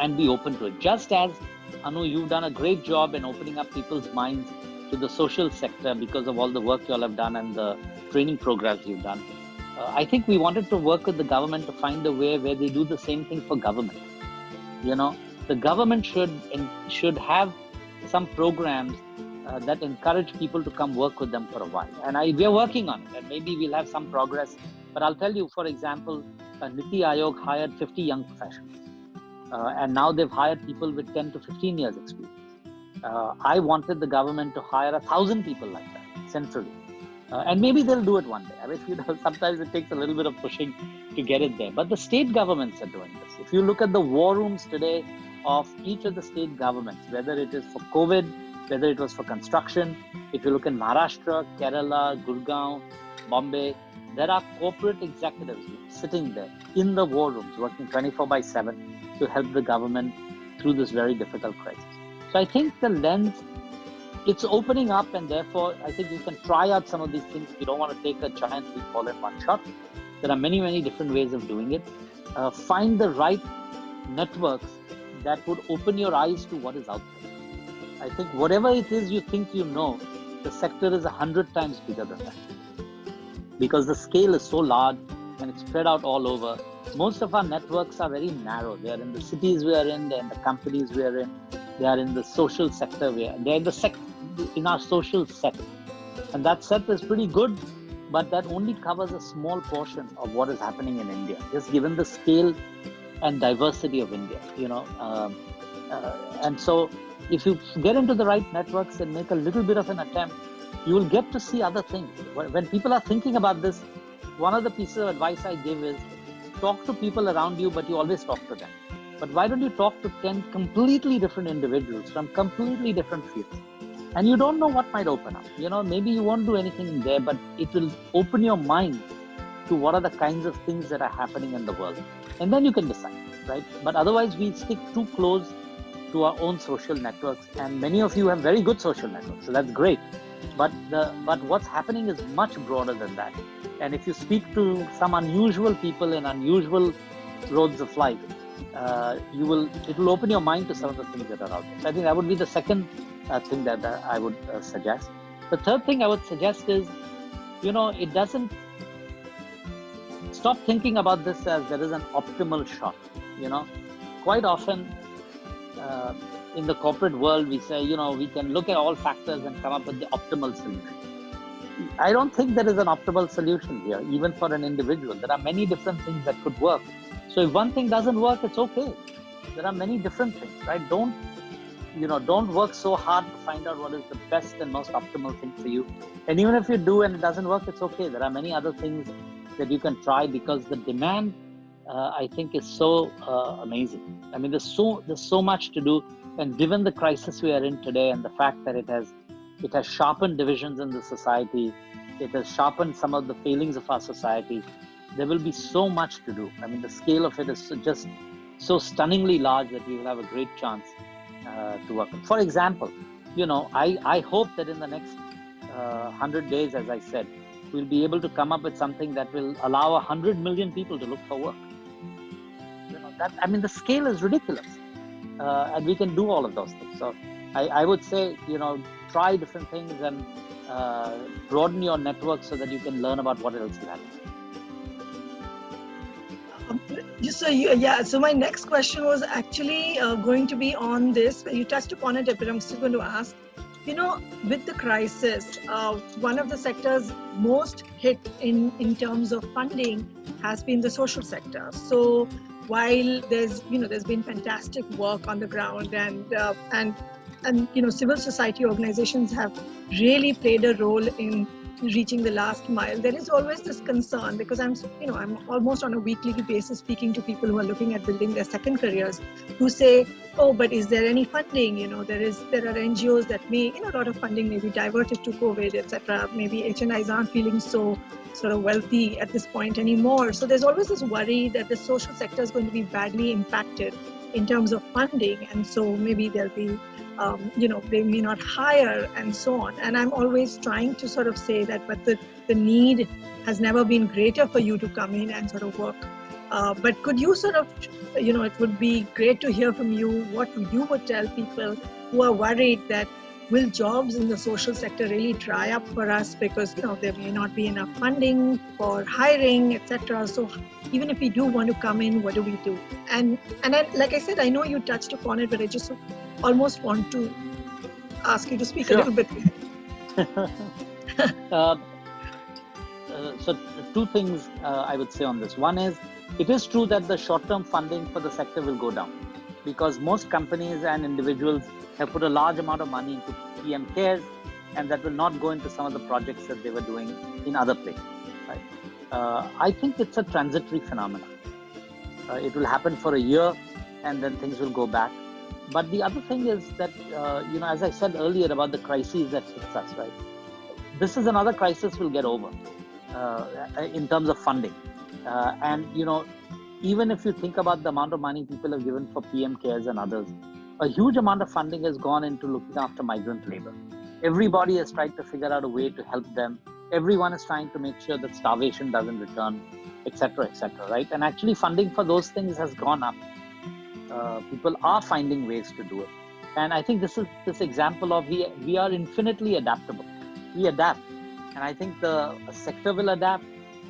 And be open to it. Just as, Anu, you've done a great job in opening up people's minds to the social sector because of all the work you all have done and the training programs you've done. I think we wanted to work with the government to find a way where they do the same thing for government. The government should have some programs that encourage people to come work with them for a while. And we are working on it, and maybe we'll have some progress. But I'll tell you, for example, Niti Aayog hired 50 young professionals. And now they've hired people with 10 to 15 years experience. I wanted the government to hire 1,000 people like that, centrally. And maybe they'll do it one day. I mean, sometimes it takes a little bit of pushing to get it there. But the state governments are doing this. If you look at the war rooms today of each of the state governments, whether it is for COVID, whether it was for construction, if you look in Maharashtra, Kerala, Gurgaon, Bombay, there are corporate executives sitting there in the war rooms, working 24/7 to help the government through this very difficult crisis. So I think the lens, it's opening up, and therefore I think you can try out some of these things. You don't want to take a giant leap all in one shot. There are many, many different ways of doing it. Find the right networks that would open your eyes to what is out there. I think whatever it is you think you know, the sector is 100 times bigger than that. Because the scale is so large and it's spread out all over. Most of our networks are very narrow. They are in the cities we are in, they're in the companies we are in, they are in the social sector we are in. They're in our social set. And that set is pretty good, but that only covers a small portion of what is happening in India, just given the scale and diversity of India, and so if you get into the right networks and make a little bit of an attempt, you will get to see other things. When people are thinking about this, one of the pieces of advice I give is talk to people around you, but you always talk to them. But why don't you talk to 10 completely different individuals from completely different fields? And you don't know what might open up. Maybe you won't do anything there, but it will open your mind to what are the kinds of things that are happening in the world. And then you can decide, right? But otherwise, we stick too close to our own social networks. And many of you have very good social networks, so that's great. But what's happening is much broader than that. And if you speak to some unusual people in unusual roads of life, it will open your mind to some of the things that are out there. So I think that would be the second thing that I would suggest. The third thing I would suggest is, it doesn't stop thinking about this as there is an optimal shot. Quite often in the corporate world, we say, we can look at all factors and come up with the optimal solution. I don't think there is an optimal solution here, even for an individual. There are many different things that could work. So if one thing doesn't work, it's okay. There are many different things, right? Don't work so hard to find out what is the best and most optimal thing for you. And even if you do and it doesn't work, it's okay. There are many other things that you can try, because the demand, I think, is so amazing. I mean, there's so much to do. And given the crisis we are in today and the fact that it has sharpened divisions in the society, it has sharpened some of the failings of our society, there will be so much to do. I mean, the scale of it is just so stunningly large that we will have a great chance to work on. For example, I hope that in the next 100 days, as I said, we'll be able to come up with something that will allow 100 million people to look for work. The scale is ridiculous. And we can do all of those things. So I would say, try different things and broaden your network so that you can learn about what else is happening. So my next question was actually going to be on this. You touched upon it, but I'm still going to ask. With the crisis, one of the sectors most hit in terms of funding has been the social sector. So while there's been fantastic work on the ground and civil society organizations have really played a role in reaching the last mile, there is always this concern, because I'm almost on a weekly basis speaking to people who are looking at building their second careers, who say, oh, but is there any funding? There are NGOs that may, a lot of funding may be diverted to COVID, etc. Maybe HNIs aren't feeling so sort of wealthy at this point anymore. So there's always this worry that the social sector is going to be badly impacted in terms of funding, and so maybe there'll be they may not hire and so on. And I'm always trying to sort of say that, but the need has never been greater for you to come in and sort of work. But could you sort of, it would be great to hear from you what you would tell people who are worried that will jobs in the social sector really dry up for us because, there may not be enough funding for hiring, etc. So even if we do want to come in, what do we do? And like I said, I know you touched upon it, but I just almost want to ask you to speak a little bit. So two things I would say on this. One is, it is true that the short-term funding for the sector will go down because most companies and individuals have put a large amount of money into PM CARES, and that will not go into some of the projects that they were doing in other places. Right? I think it's a transitory phenomenon. It will happen for a year and then things will go back. But the other thing is that, as I said earlier about the crises that hits us, right? This is another crisis we'll get over in terms of funding. And even if you think about the amount of money people have given for PM CARES and others, a huge amount of funding has gone into looking after migrant labor. Everybody has tried to figure out a way to help them. Everyone is trying to make sure that starvation doesn't return, etc., right? And actually funding for those things has gone up. People are finding ways to do it. And I think this is this example of we are infinitely adaptable. We adapt. And I think the sector will adapt,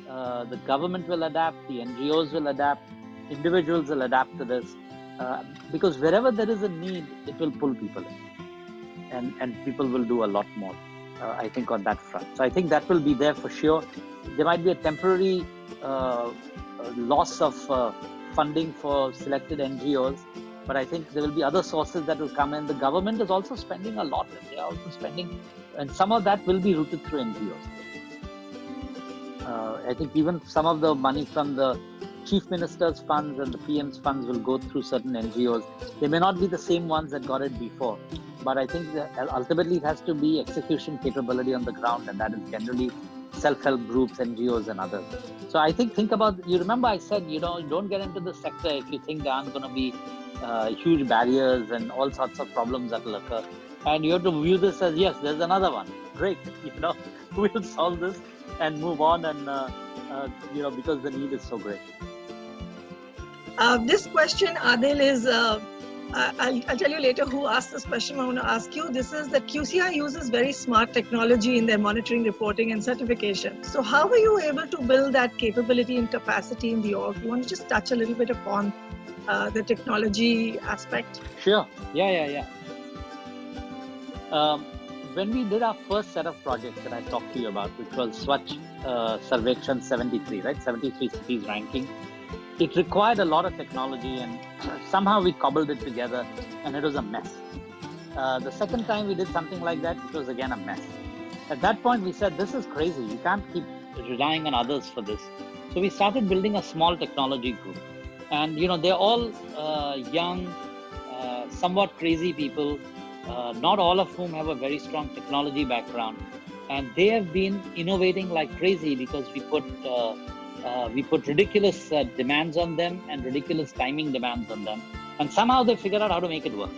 the government will adapt, the NGOs will adapt, individuals will adapt to this. Because wherever there is a need, it will pull people in. And people will do a lot more, I think, on that front. So I think that will be there for sure. There might be a temporary loss of funding for selected NGOs, but I think there will be other sources that will come in. The government is also spending a lot. They are also spending, and some of that will be routed through NGOs. I think even some of the money from the Chief Minister's funds and the PM's funds will go through certain NGOs. They may not be the same ones that got it before, but I think that ultimately it has to be execution capability on the ground, and that is generally self-help groups, NGOs, and others. So I think about, you remember I said, don't get into the sector if you think there aren't going to be huge barriers and all sorts of problems that will occur. And you have to view this as, yes, there's another one. Great, we'll solve this and move on, and because the need is so great. This question, Adil, is I'll tell you later who asked this question. I want to ask you. This is that QCI uses very smart technology in their monitoring, reporting, and certification. So how were you able to build that capability and capacity in the org? You want to just touch a little bit upon the technology aspect? Sure. Yeah. When we did our first set of projects that I talked to you about, which was Swachh Sarvekshan 73, right? 73 cities ranking. It required a lot of technology, and somehow we cobbled it together, and it was a mess. The second time we did something like that, it was again a mess. At that point, we said, this is crazy. You can't keep relying on others for this. So we started building a small technology group. And, they're all young, somewhat crazy people, not all of whom have a very strong technology background. And they have been innovating like crazy because we put ridiculous demands on them and ridiculous timing demands on them. And somehow they figured out how to make it work,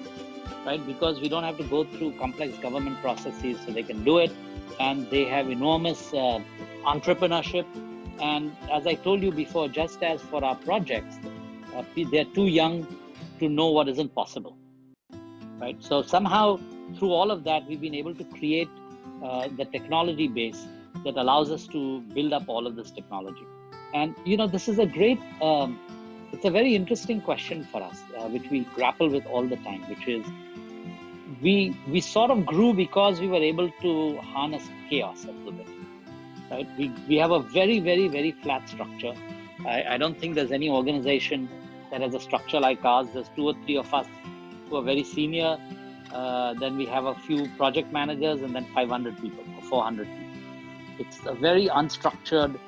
right? Because we don't have to go through complex government processes, so they can do it. And they have enormous entrepreneurship. And as I told you before, just as for our projects, they're too young to know what isn't possible, right? So somehow through all of that, we've been able to create the technology base that allows us to build up all of this technology. And this is a great, it's a very interesting question for us, which we grapple with all the time, which is we sort of grew because we were able to harness chaos a little bit, right? We have a very, very, very flat structure. I don't think there's any organization that has a structure like ours. There's 2 or 3 of us who are very senior. Then we have a few project managers and then 500 people or 400 people. It's a very unstructured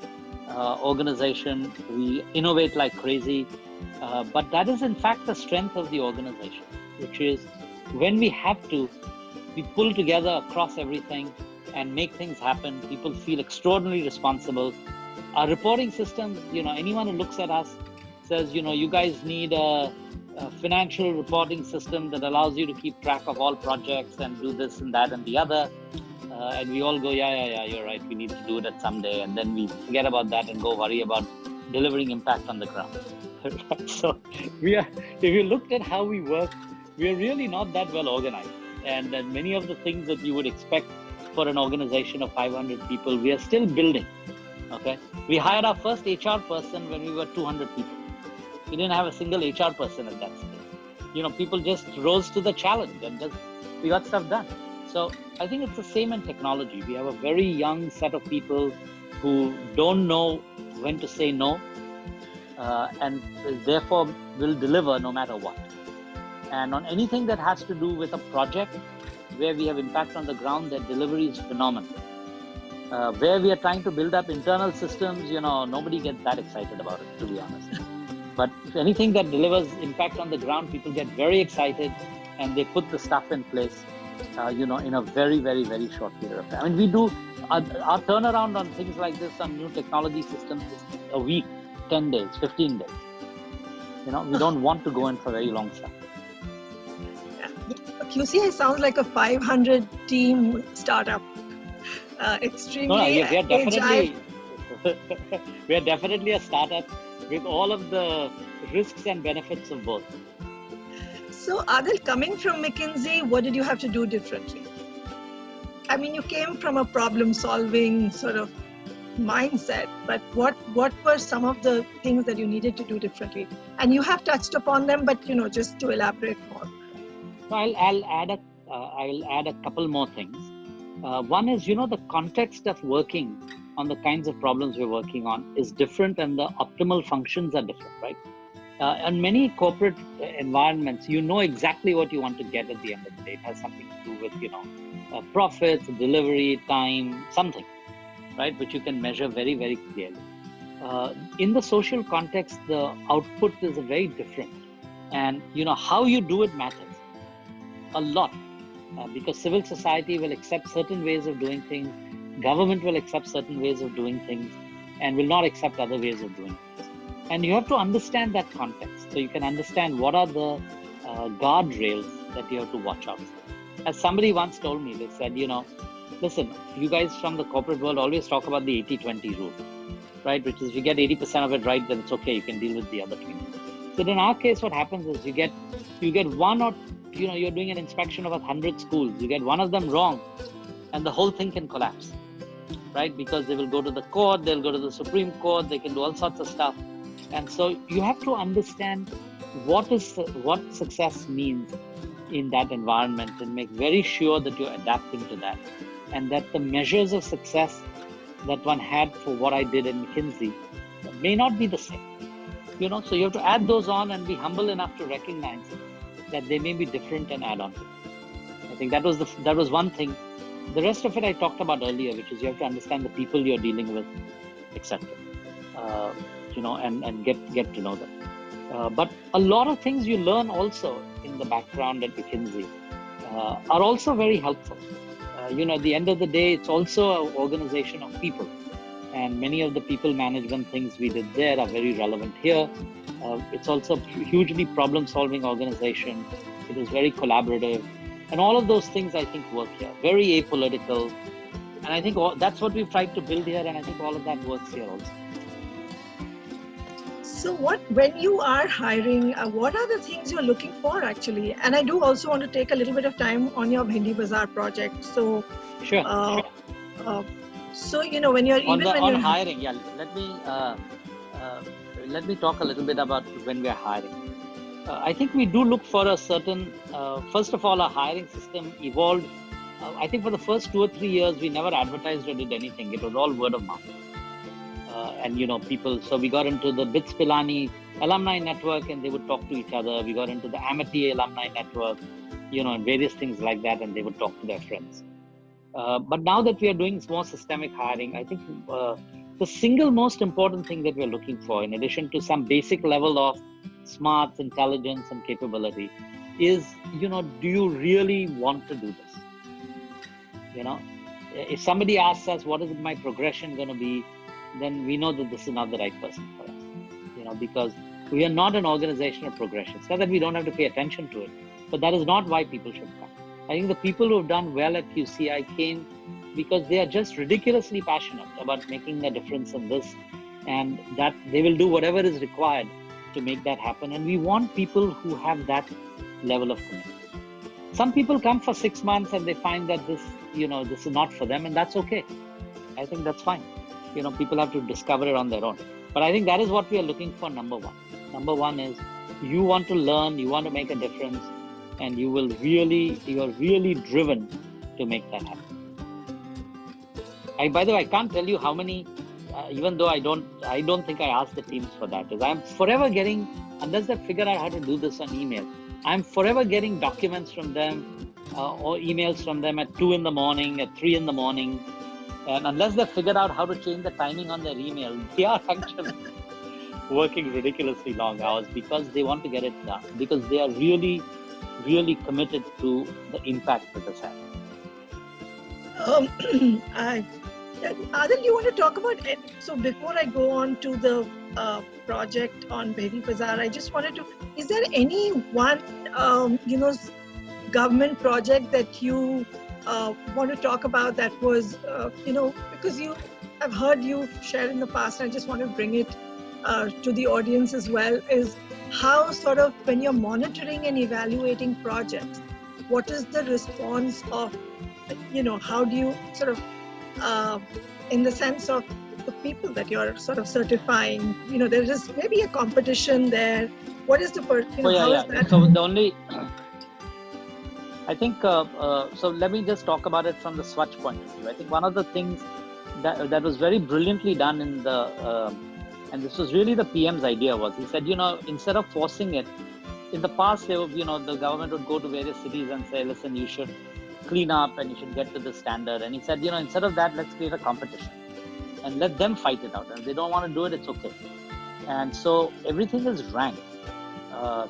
organization. We innovate like crazy, but that is in fact the strength of the organization, which is when we have to, we pull together across everything and make things happen. People feel extraordinarily responsible. Our reporting systems, anyone who looks at us says, you guys need a financial reporting system that allows you to keep track of all projects and do this and that and the other. And we all go, yeah, you're right. We need to do it someday. And then we forget about that and go worry about delivering impact on the ground. So if you looked at how we work, we are really not that well organized. And many of the things that you would expect for an organization of 500 people, we are still building. Okay. We hired our first HR person when we were 200 people. We didn't have a single HR person at that stage. People just rose to the challenge and we got stuff done. So I think it's the same in technology. We have a very young set of people who don't know when to say no, and therefore will deliver no matter what. And on anything that has to do with a project where we have impact on the ground, their delivery is phenomenal. Where we are trying to build up internal systems, nobody gets that excited about it, to be honest. But if anything that delivers impact on the ground, people get very excited and they put the stuff in place, in a very, very, very short period of time. I mean, we do our turnaround on things like this, on new technology systems, is a week, 10 days, 15 days. We don't want to go in for very long stuff. QCI sounds like a 500 team startup. Extremely agile. We are definitely a startup with all of the risks and benefits of both. So Adil, coming from McKinsey, what did you have to do differently? I mean, you came from a problem-solving sort of mindset, but what were some of the things that you needed to do differently? And you have touched upon them, but just to elaborate more. So I'll add a couple more things. One is, the context of working on the kinds of problems we're working on is different, and the optimal functions are different, right? In many corporate environments, exactly what you want to get at the end of the day. It has something to do with, profits, delivery, time, something, right? Which you can measure very, very clearly. In the social context, the output is very different. And, how you do it matters a lot, because civil society will accept certain ways of doing things, government will accept certain ways of doing things, and will not accept other ways of doing things. And you have to understand that context so you can understand what are the guardrails that you have to watch out for. As somebody once told me, they said, listen, you guys from the corporate world always talk about the 80-20 rule, right? Which is if you get 80% of it right, then it's okay, you can deal with the other 20. So in our case, what happens is you get one or, you're doing an inspection of 100 schools, you get one of them wrong, and the whole thing can collapse, right? Because they will go to the court, they'll go to the Supreme Court, they can do all sorts of stuff. And so you have to understand what success means in that environment and make very sure that you're adapting to that, and that the measures of success that one had for what I did in McKinsey may not be the same. So you have to add those on and be humble enough to recognize that they may be different and add on to it. I think that was one thing. The rest of it I talked about earlier, which is you have to understand the people you're dealing with, etc. And get to know them. But a lot of things you learn also in the background at McKinsey are also very helpful. At the end of the day, it's also an organization of people. And many of the people management things we did there are very relevant here. It's also a hugely problem-solving organization. It is very collaborative. And all of those things, I think, work here. Very apolitical. And I think that's what we've tried to build here. And I think all of that works here also. So when you are hiring, what are the things you're looking for actually? And I do also want to take a little bit of time on your Bhendi Bazaar project. So, Sure. So when you're on hiring, yeah. Let me talk a little bit about when we are hiring. I think we do look for a certain. First of all, our hiring system evolved. I think for the first 2 or 3 years, we never advertised or did anything. It was all word of mouth. And people, so we got into the BITS Pilani alumni network and they would talk to each other. We got into the Amity alumni network, and various things like that, and they would talk to their friends. But now that we are doing more systemic hiring, I think the single most important thing that we're looking for, in addition to some basic level of smarts, intelligence, and capability, is, do you really want to do this? If somebody asks us, what is my progression going to be? Then we know that this is not the right person for us, because we are not an organization of progression. It's not that we don't have to pay attention to it, but that is not why people should come. I think the people who have done well at QCI came because they are just ridiculously passionate about making a difference in this, and that they will do whatever is required to make that happen. And we want people who have that level of commitment. Some people come for 6 months and they find that this is not for them, and that's okay. I think that's fine. People have to discover it on their own. But I think that is what we are looking for, number one. Number one is you want to learn, you want to make a difference, and you are really driven to make that happen. By the way, I can't tell you how many, even though I don't think I asked the teams for that, is I'm forever getting, unless they figure out how to do this on email, I'm forever getting documents from them or emails from them at 2 a.m, at 3 a.m. And unless they figure out how to change the timing on their email, they are actually working ridiculously long hours because they want to get it done, because they are really, really committed to the impact that this has. Adil, you want to talk about it? So before I go on to the project on Bhendi Bazaar, I just wanted to, is there any one, government project that you want to talk about that was, because I've heard you share in the past, and I just want to bring it to the audience as well, is how sort of when you're monitoring and evaluating projects, what is the response of, how do you sort of, in the sense of the people that you're sort of certifying, there is maybe a competition there. What is the, how is that? So the only, I think, so let me just talk about it from the Swachh point of view. I think one of the things that was very brilliantly done in the, and this was really the PM's idea, was he said, instead of forcing it, in the past, they would, the government would go to various cities and say, listen, you should clean up and you should get to this standard. And he said, instead of that, let's create a competition and let them fight it out. And if they don't want to do it, it's okay. And so everything is ranked.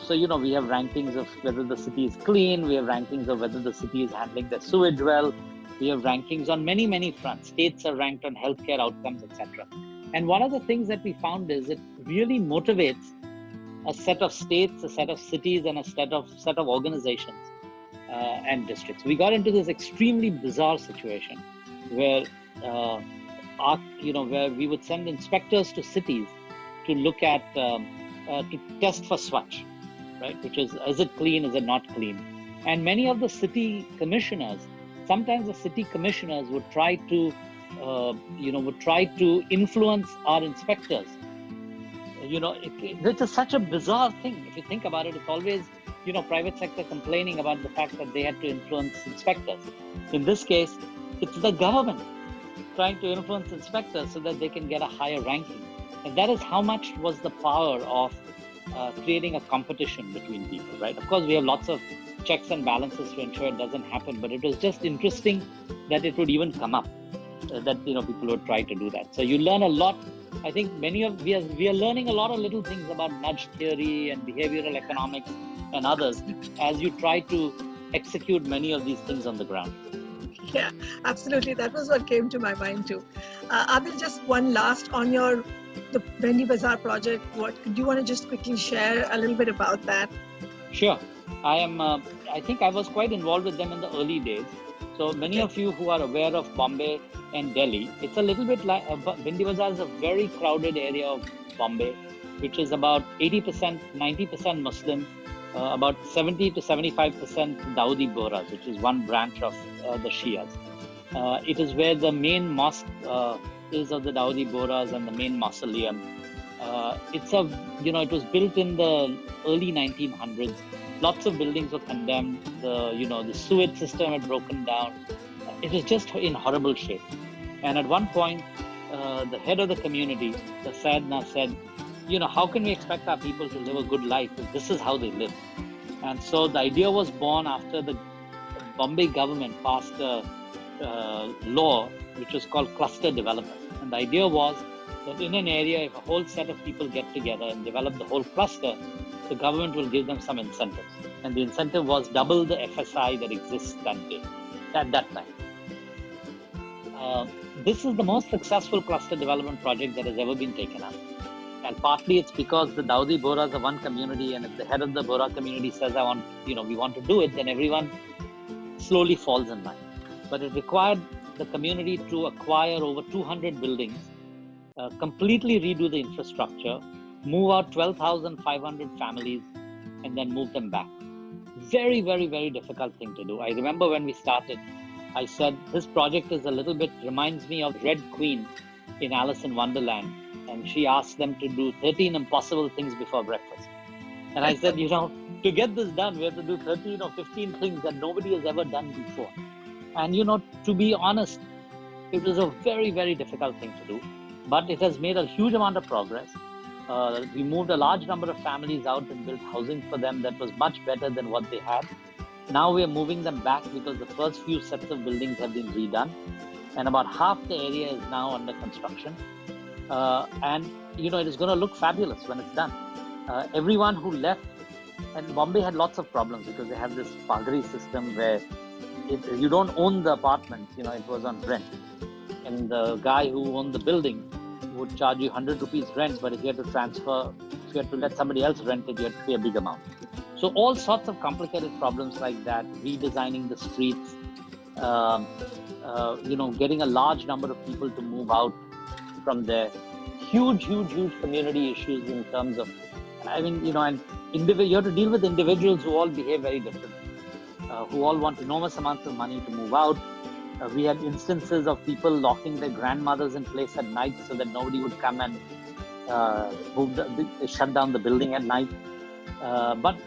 So, we have rankings of whether the city is clean. We have rankings of whether the city is handling their sewage well. We have rankings on many, many fronts. States are ranked on healthcare outcomes, etc. And one of the things that we found is it really motivates a set of states, a set of cities, and a set of organizations and districts. We got into this extremely bizarre situation where, where we would send inspectors to cities to look at, to test for Swachh, right? Which is it clean, is it not clean? And many of the city commissioners, sometimes the city commissioners would try to, influence our inspectors. This is such a bizarre thing. If you think about it, it's always, private sector complaining about the fact that they had to influence inspectors. In this case, it's the government trying to influence inspectors so that they can get a higher ranking. And that is how much was the power of creating a competition between people, right? Of course, we have lots of checks and balances to ensure it doesn't happen, but it was just interesting that it would even come up, that people would try to do that. So you learn a lot. I think we are learning a lot of little things about nudge theory and behavioral economics and others as you try to execute many of these things on the ground. Yeah, absolutely. That was what came to my mind too. Adil, just one last on the Bhendi Bazaar project. Do you want to just quickly share a little bit about that? Sure. I think I was quite involved with them in the early days. So many of you who are aware of Bombay and Delhi, it's a little bit like Bhendi Bazaar is a very crowded area of Bombay. which is about 80%, 90% Muslim, about 70 to 75% Dawoodi Bohras, which is one branch of the Shias. It is where the main mosque is of the Dawoodi Bohras and the main mausoleum. It was built in the early 1900s. Lots of buildings were condemned. The sewage system had broken down. It was just in horrible shape. And at one point, the head of the community, the Sayyidna, said, how can we expect our people to live a good life if this is how they live? And so the idea was born after the Bombay government passed a law which was called cluster development. And the idea was that in an area, if a whole set of people get together and develop the whole cluster, the government will give them some incentives. And the incentive was double the FSI that exists at that time. This is the most successful cluster development project that has ever been taken up. And partly it's because the Dawoodi Bohras are one community, and if the head of the Bohra community says, we want to do it, then everyone slowly falls in line. But it required the community to acquire over 200 buildings, completely redo the infrastructure, move out 12,500 families, and then move them back. Very, very, very difficult thing to do. I remember when we started, I said, this project reminds me of Red Queen in Alice in Wonderland. And she asked them to do 13 impossible things before breakfast. And I said, to get this done, we have to do 13 or 15 things that nobody has ever done before. And, to be honest, it was a very, very difficult thing to do. But it has made a huge amount of progress. We moved a large number of families out and built housing for them that was much better than what they had. Now we are moving them back because the first few sets of buildings have been redone. And about half the area is now under construction. And it is going to look fabulous when it's done. Everyone who left, and Bombay had lots of problems because they have this Pagri system where you don't own the apartment, it was on rent. And the guy who owned the building would charge you 100 rupees rent, but if you had to let somebody else rent it, you had to pay a big amount. So all sorts of complicated problems like that, redesigning the streets, getting a large number of people to move out from there. Huge community issues in terms of, and you have to deal with individuals who all behave very differently, who all want enormous amounts of money to move out. We had instances of people locking their grandmothers in place at night so that nobody would come and shut down the building at night. But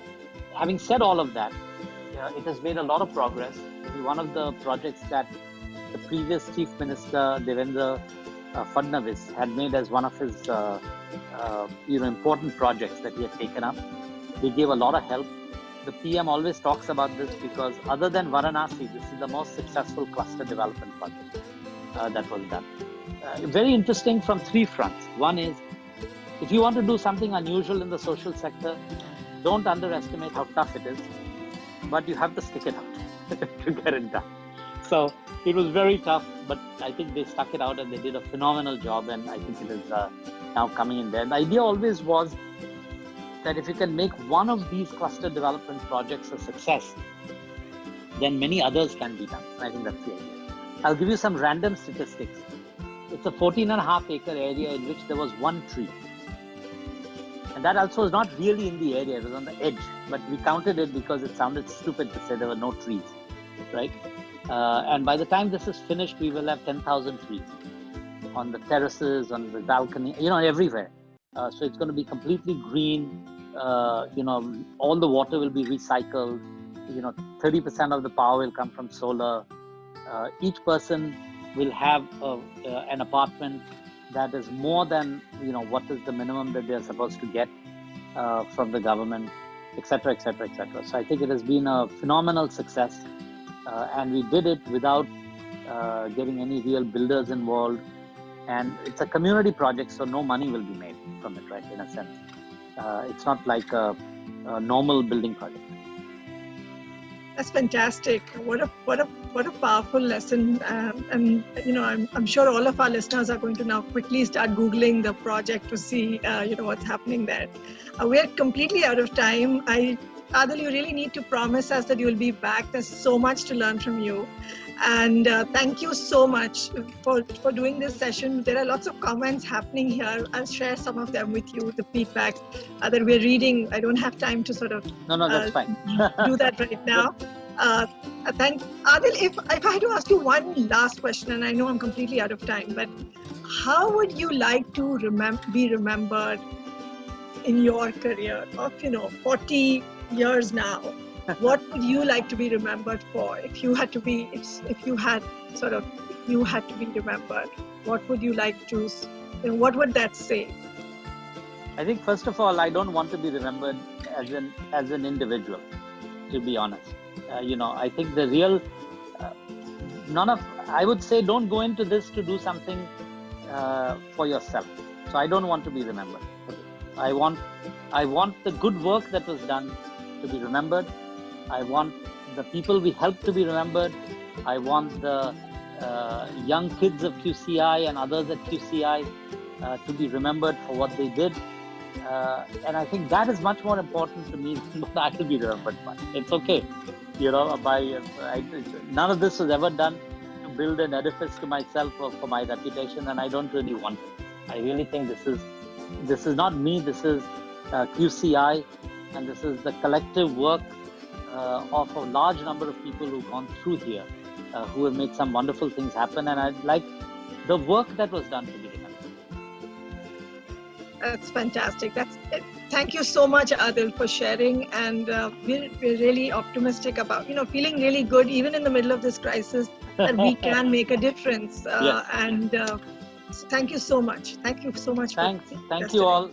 having said all of that, it has made a lot of progress. It is one of the projects that the previous Chief Minister, Devendra Fadnavis, had made as one of his important projects that he had taken up. They gave a lot of help. The PM always talks about this because other than Varanasi, this is the most successful cluster development project that was done. Very interesting from three fronts. One is, if you want to do something unusual in the social sector, don't underestimate how tough it is, but you have to stick it out to get it done. So it was very tough, but I think they stuck it out and they did a phenomenal job, and I think it is now coming in there. The idea always was that if you can make one of these cluster development projects a success, then many others can be done. I think that's the idea. I'll give you some random statistics. It's a 14.5 acre area in which there was one tree. And that also is not really in the area, it was on the edge, but we counted it because it sounded stupid to say there were no trees, right? And by the time this is finished, we will have 10,000 trees on the terraces, on the balcony, everywhere. So it's going to be completely green. All the water will be recycled. 30% of the power will come from solar. Each person will have an apartment that is more than what is the minimum that they are supposed to get from the government, etc., etc., etc. So I think it has been a phenomenal success, and we did it without getting any real builders involved. And it's a community project, so no money will be made from it, right? In a sense, it's not like a normal building project. That's fantastic. What a powerful lesson. And I'm sure all of our listeners are going to now quickly start Googling the project to see what's happening there. We are completely out of time. Adil, you really need to promise us that you will be back. There's so much to learn from you. And thank you so much for doing this session. There are lots of comments happening here. I'll share some of them with you, the feedbacks that we're reading. I don't have time to sort of No, that's fine. do that right now. Thank Adil, if I had to ask you one last question, and I know I'm completely out of time, but how would you like to be remembered in your career of 40 years now? What would you like to be remembered for? If you had to be remembered, what would you like to? What would that say? I think first of all, I don't want to be remembered as an individual, to be honest. I think the real I would say, don't go into this to do something for yourself. So I don't want to be remembered. I want the good work that was done to be remembered. I want the people we helped to be remembered. I want the young kids of QCI and others at QCI to be remembered for what they did. And I think that is much more important to me than what I will be remembered by. It's okay. None of this was ever done to build an edifice to myself or for my reputation, and I don't really want it. I really think this is not me. This is QCI, and this is the collective work of a large number of people who've gone through here, who have made some wonderful things happen, and I'd like the work that was done to be remembered. That's fantastic. Thank you so much, Adil, for sharing, and we're really optimistic about, feeling really good even in the middle of this crisis, that we can make a difference. Yes. And so thank you so much. Thank you so much. Thank you all.